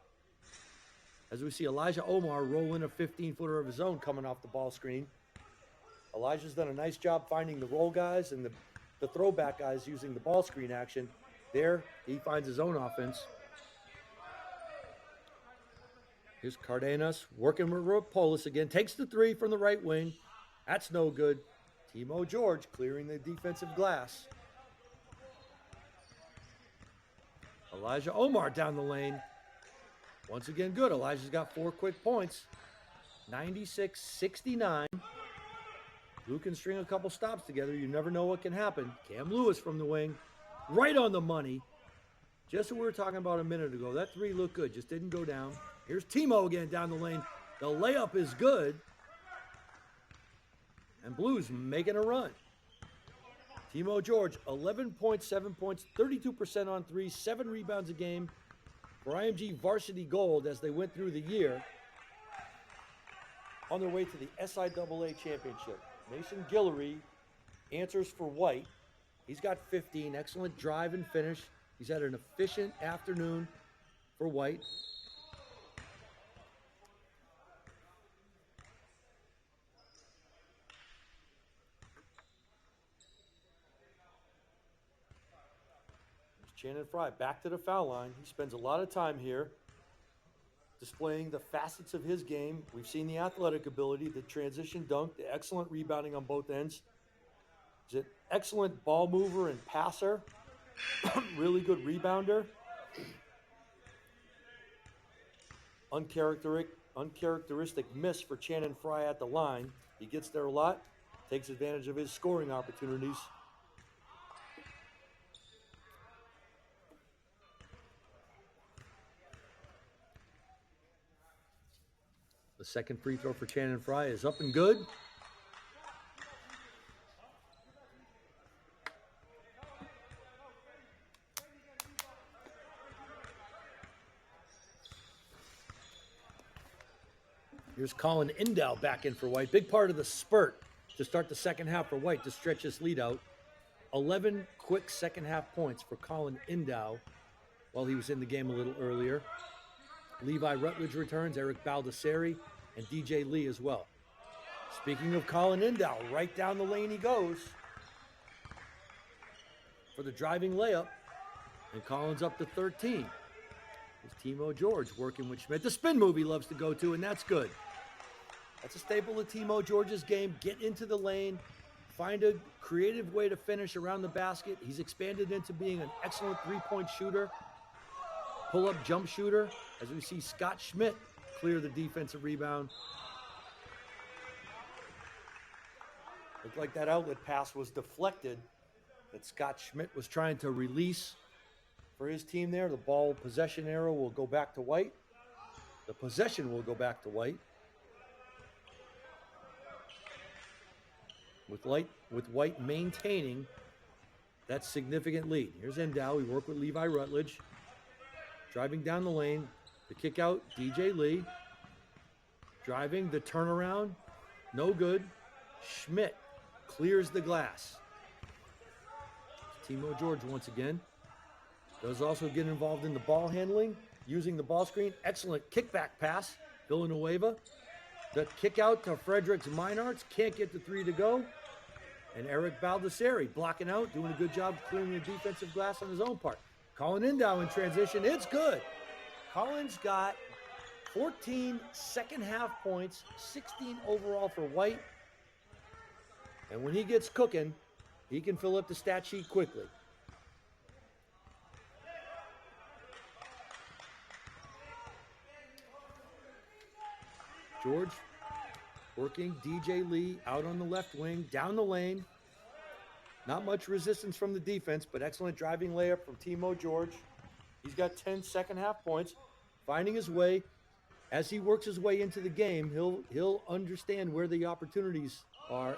As we see Elijah Omar roll in a 15-footer of his own coming off the ball screen. Elijah's done a nice job finding the roll guys and the throwback guys using the ball screen action. There, he finds his own offense. Here's Cardenas working with Rapolis again. Takes the three from the right wing. That's no good. Timo George clearing the defensive glass. Elijah Omar down the lane. Once again, good. Elijah's got 4 quick points. 96-69. Blue can string a couple stops together. You never know what can happen. Cam Lewis from the wing. Right on the money. Just what we were talking about a minute ago. That three looked good. Just didn't go down. Here's Timo again down the lane. The layup is good. And Blues making a run. Timo George, 11.7 points, 32% on three, 7 rebounds a game for IMG Varsity Gold as they went through the year on their way to the SIAA Championship. Mason Guillory answers for White. He's got 15, excellent drive and finish. He's had an efficient afternoon for White. Channing Frye back to the foul line. He spends a lot of time here displaying the facets of his game. We've seen the athletic ability, the transition dunk, the excellent rebounding on both ends. He's an excellent ball mover and passer. Really good rebounder. Uncharacteristic miss for Channing Frye at the line. He gets there a lot, takes advantage of his scoring opportunities. The second free throw for Channing Frye is up and good. Here's Colin Indow back in for White. Big part of the spurt to start the second half for White to stretch this lead out. 11 quick second half points for Colin Indow while he was in the game a little earlier. Levi Rutledge returns, Eric Baldessari, and DJ Lee as well. Speaking of Colin Indow, right down the lane he goes for the driving layup. And Colin's up to 13. There's Timo George working with Schmidt. The spin move he loves to go to, and that's good. That's a staple of Timo George's game. Get into the lane, find a creative way to finish around the basket. He's expanded into being an excellent three-point shooter, pull-up jump shooter, as we see Scott Schmidt clear the defensive rebound. Looked like that outlet pass was deflected, that Scott Schmidt was trying to release for his team there. The ball possession arrow will go back to White. The possession will go back to White. With White maintaining that significant lead. Here's Indow. We work with Levi Rutledge. Driving down the lane. The kick out, DJ Lee. Driving, the turnaround. No good. Schmidt clears the glass. Timo George once again. Does also get involved in the ball handling, using the ball screen. Excellent kickback pass. Villanueva. The kick out to Fredericks Meinarts. Can't get the three to go. And Eric Baldessari blocking out, doing a good job clearing the defensive glass on his own part. Colin Indow in transition. It's good. Colin's got 14 second half points, 16 overall for White. And when he gets cooking, he can fill up the stat sheet quickly. George working, DJ Lee out on the left wing, down the lane. Not much resistance from the defense, but excellent driving layup from Timo George. He's got 10 second half points, finding his way as he works his way into the game, he'll understand where the opportunities are.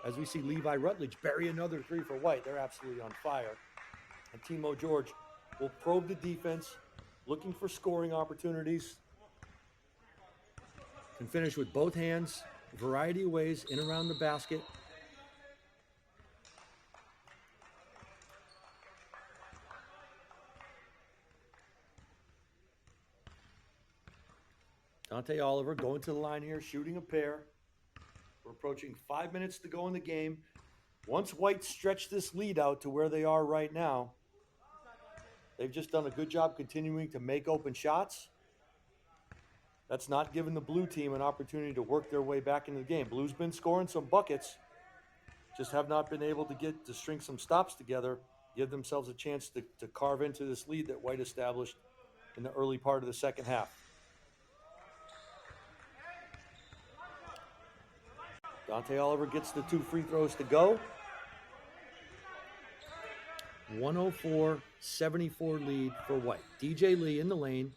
As we see Levi Rutledge bury another three for White. They're absolutely on fire. And Timo George will probe the defense, looking for scoring opportunities. Can finish with both hands, a variety of ways, in around the basket. Dante Oliver going to the line here, shooting a pair. We're approaching 5 minutes to go in the game. Once White stretched this lead out to where they are right now, they've just done a good job continuing to make open shots. That's not giving the blue team an opportunity to work their way back into the game. Blue's been scoring some buckets, just have not been able to string some stops together, give themselves a chance to carve into this lead that White established in the early part of the second half. Dante Oliver gets the 2 free throws to go. 104-74 lead for White. DJ Lee in the lane.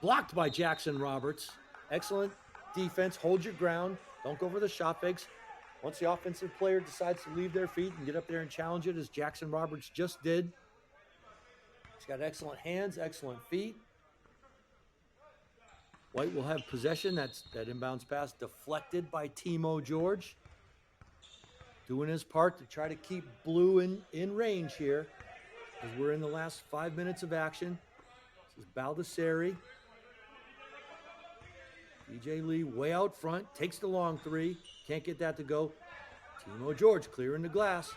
Blocked by Jackson Roberts. Excellent defense. Hold your ground. Don't go for the shot fakes. Once the offensive player decides to leave their feet and get up there and challenge it, as Jackson Roberts just did. He's got excellent hands, excellent feet. White will have possession. That inbounds pass deflected by Timo George. Doing his part to try to keep Blue in range here, as we're in the last 5 minutes of action. This is Baldessari. DJ Lee way out front, takes the long three. Can't get that to go. Timo George clearing the glass.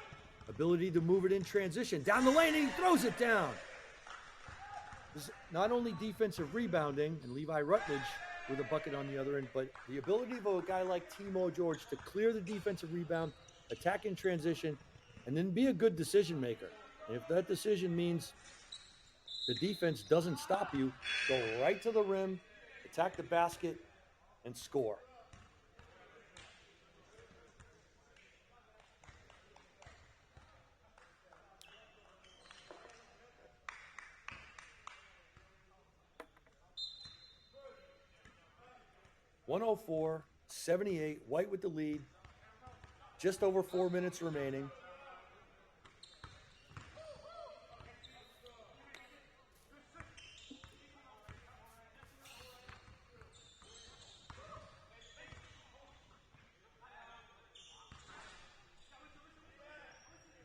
Ability to move it in transition. Down the lane, and he throws it down. This is not only defensive rebounding, and Levi Rutledge with a bucket on the other end, but the ability of a guy like Timo George to clear the defensive rebound, attack in transition, and then be a good decision maker. And if that decision means the defense doesn't stop you, go right to the rim, attack the basket, and score. (104-78), White with the lead. Just over 4 minutes remaining.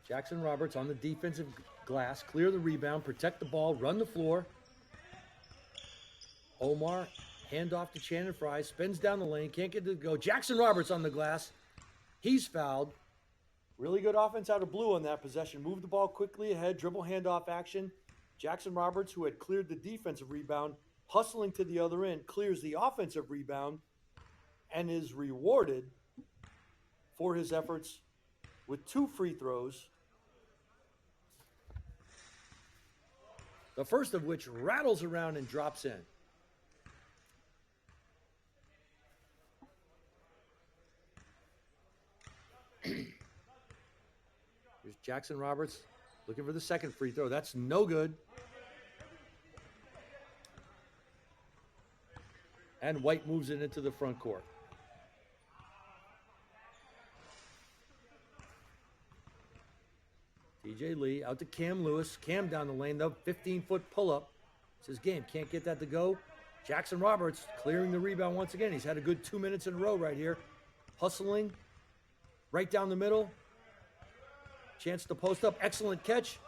Jackson Roberts on the defensive glass, clear the rebound, protect the ball, run the floor. Omar, handoff to Channing Frye, spins down the lane, can't get it to go. Jackson Roberts on the glass. He's fouled. Really good offense out of Blue on that possession. Move the ball quickly ahead, dribble handoff action. Jackson Roberts, who had cleared the defensive rebound, hustling to the other end, clears the offensive rebound and is rewarded for his efforts with 2 free throws. The first of which rattles around and drops in. Here's Jackson Roberts looking for the second free throw. That's no good. And White moves it into the front court. DJ Lee out to Cam Lewis. Cam down the lane, the 15-foot pull-up. It's his game. Can't get that to go. Jackson Roberts clearing the rebound once again. He's had a good 2 minutes in a row right here. Hustling. Right down the middle. Chance to post up. Excellent catch.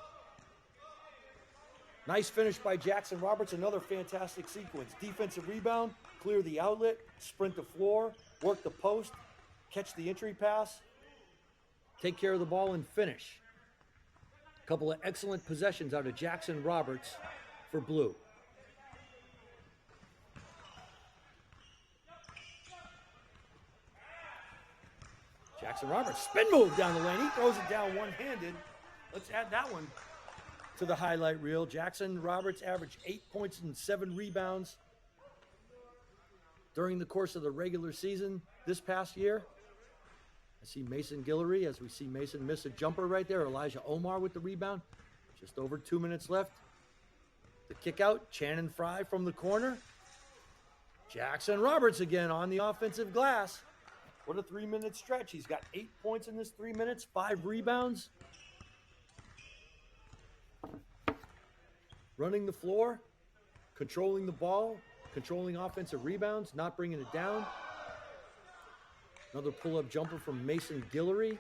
Nice finish by Jackson Roberts. Another fantastic sequence. Defensive rebound. Clear the outlet. Sprint the floor. Work the post. Catch the entry pass. Take care of the ball and finish. Couple of excellent possessions out of Jackson Roberts for Blue. Jackson Roberts, spin move down the lane. He throws it down one-handed. Let's add that one to the highlight reel. Jackson Roberts averaged 8 points and 7 rebounds during the course of the regular season this past year. I see Mason Guillory, as we see Mason miss a jumper right there. Elijah Omar with the rebound. Just over 2 minutes left. The kick out, Channing Frye from the corner. Jackson Roberts again on the offensive glass. What a 3-minute stretch. He's got 8 points in this 3 minutes, 5 rebounds. Running the floor, controlling the ball, controlling offensive rebounds, not bringing it down. Another pull-up jumper from Mason Guillory.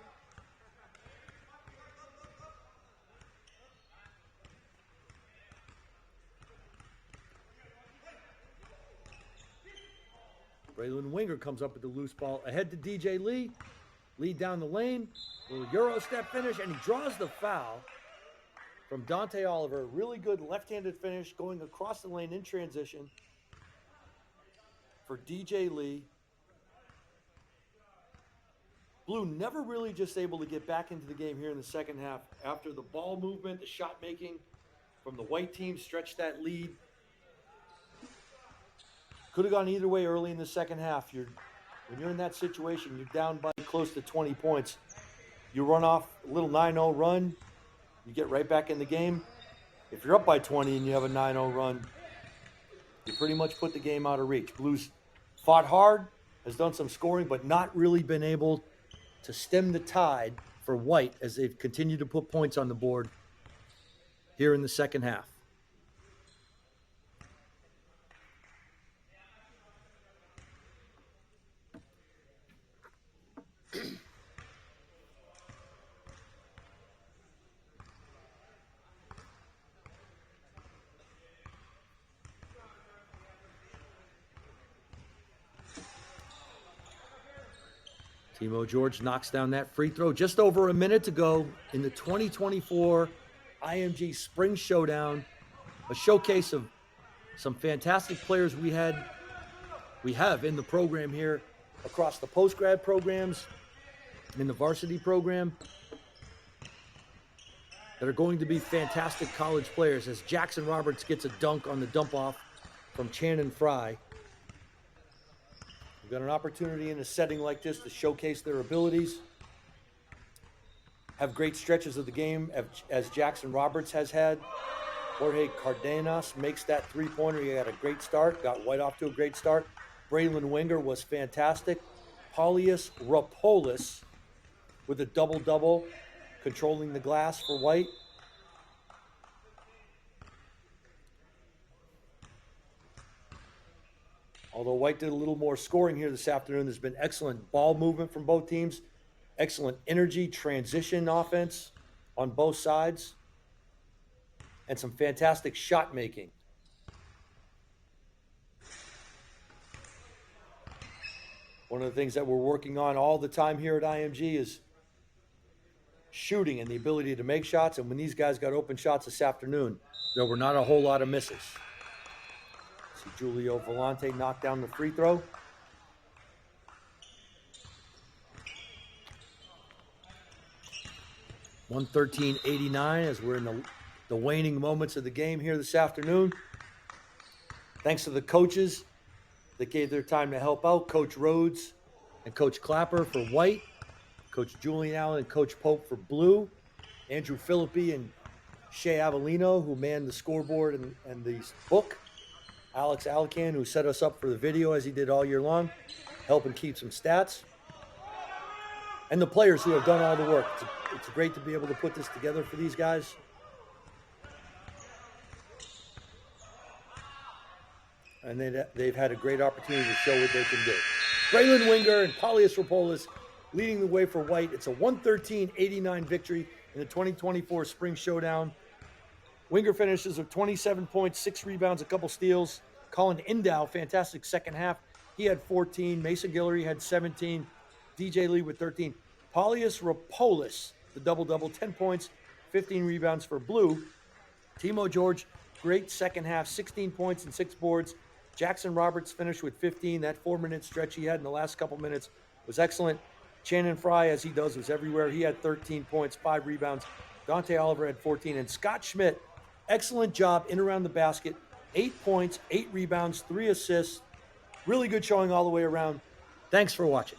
Braylon Winger comes up with the loose ball ahead to DJ Lee. Lee down the lane, little Euro step finish, and he draws the foul from Dante Oliver. Really good left-handed finish going across the lane in transition for DJ Lee. Blue never really just able to get back into the game here in the second half after the ball movement, the shot making from the white team stretched that lead. Could have gone either way early in the second half. When you're in that situation, you're down by close to 20 points. You run off a little 9-0 run, you get right back in the game. If you're up by 20 and you have a 9-0 run, you pretty much put the game out of reach. Blues fought hard, has done some scoring, but not really been able to stem the tide for White as they've continued to put points on the board here in the second half. Timo George knocks down that free throw. Just over a minute to go in the 2024 IMG Spring Showdown, a showcase of some fantastic players we have in the program here across the post-grad programs, in the varsity program, that are going to be fantastic college players as Jackson Roberts gets a dunk on the dump-off from Channon Frye. We've got an opportunity in a setting like this to showcase their abilities, have great stretches of the game as Jackson Roberts has had. Jorge Cardenas makes that three-pointer. He had a great start, got White off to a great start. Braylon Winger was fantastic. Paulius Rapolis with a double-double, controlling the glass for White. Although White did a little more scoring here this afternoon, there's been excellent ball movement from both teams, excellent energy, transition offense on both sides, and some fantastic shot making. One of the things that we're working on all the time here at IMG is shooting and the ability to make shots. And when these guys got open shots this afternoon, there were not a whole lot of misses. See Julio Volante knock down the free throw. $113.89 as we're in the waning moments of the game here this afternoon. Thanks to the coaches that gave their time to help out. Coach Rhodes and Coach Clapper for White. Coach Julian Allen and Coach Pope for Blue. Andrew Philippi and Shea Avellino, who manned the scoreboard and the book. Alex Alican, who set us up for the video as he did all year long, helping keep some stats. And the players who have done all the work. It's great to be able to put this together for these guys. And they've had a great opportunity to show what they can do. Braylon Winger and Paulius Rapolis leading the way for White. It's a 113-89 victory in the 2024 Spring Showdown. Winger finishes with 27 points, 6 rebounds, a couple steals. Colin Indow, fantastic second half. He had 14. Mason Guillory had 17. DJ Lee with 13. Paulius Rapolis, the double-double, 10 points, 15 rebounds for Blue. Timo George, great second half, 16 points and 6 boards. Jackson Roberts finished with 15. That 4-minute stretch he had in the last couple minutes was excellent. Channon Frye, as he does, was everywhere. He had 13 points, 5 rebounds. Dante Oliver had 14. And Scott Schmidt, excellent job in around the basket. 8 points, 8 rebounds, 3 assists. Really good showing all the way around. Thanks for watching.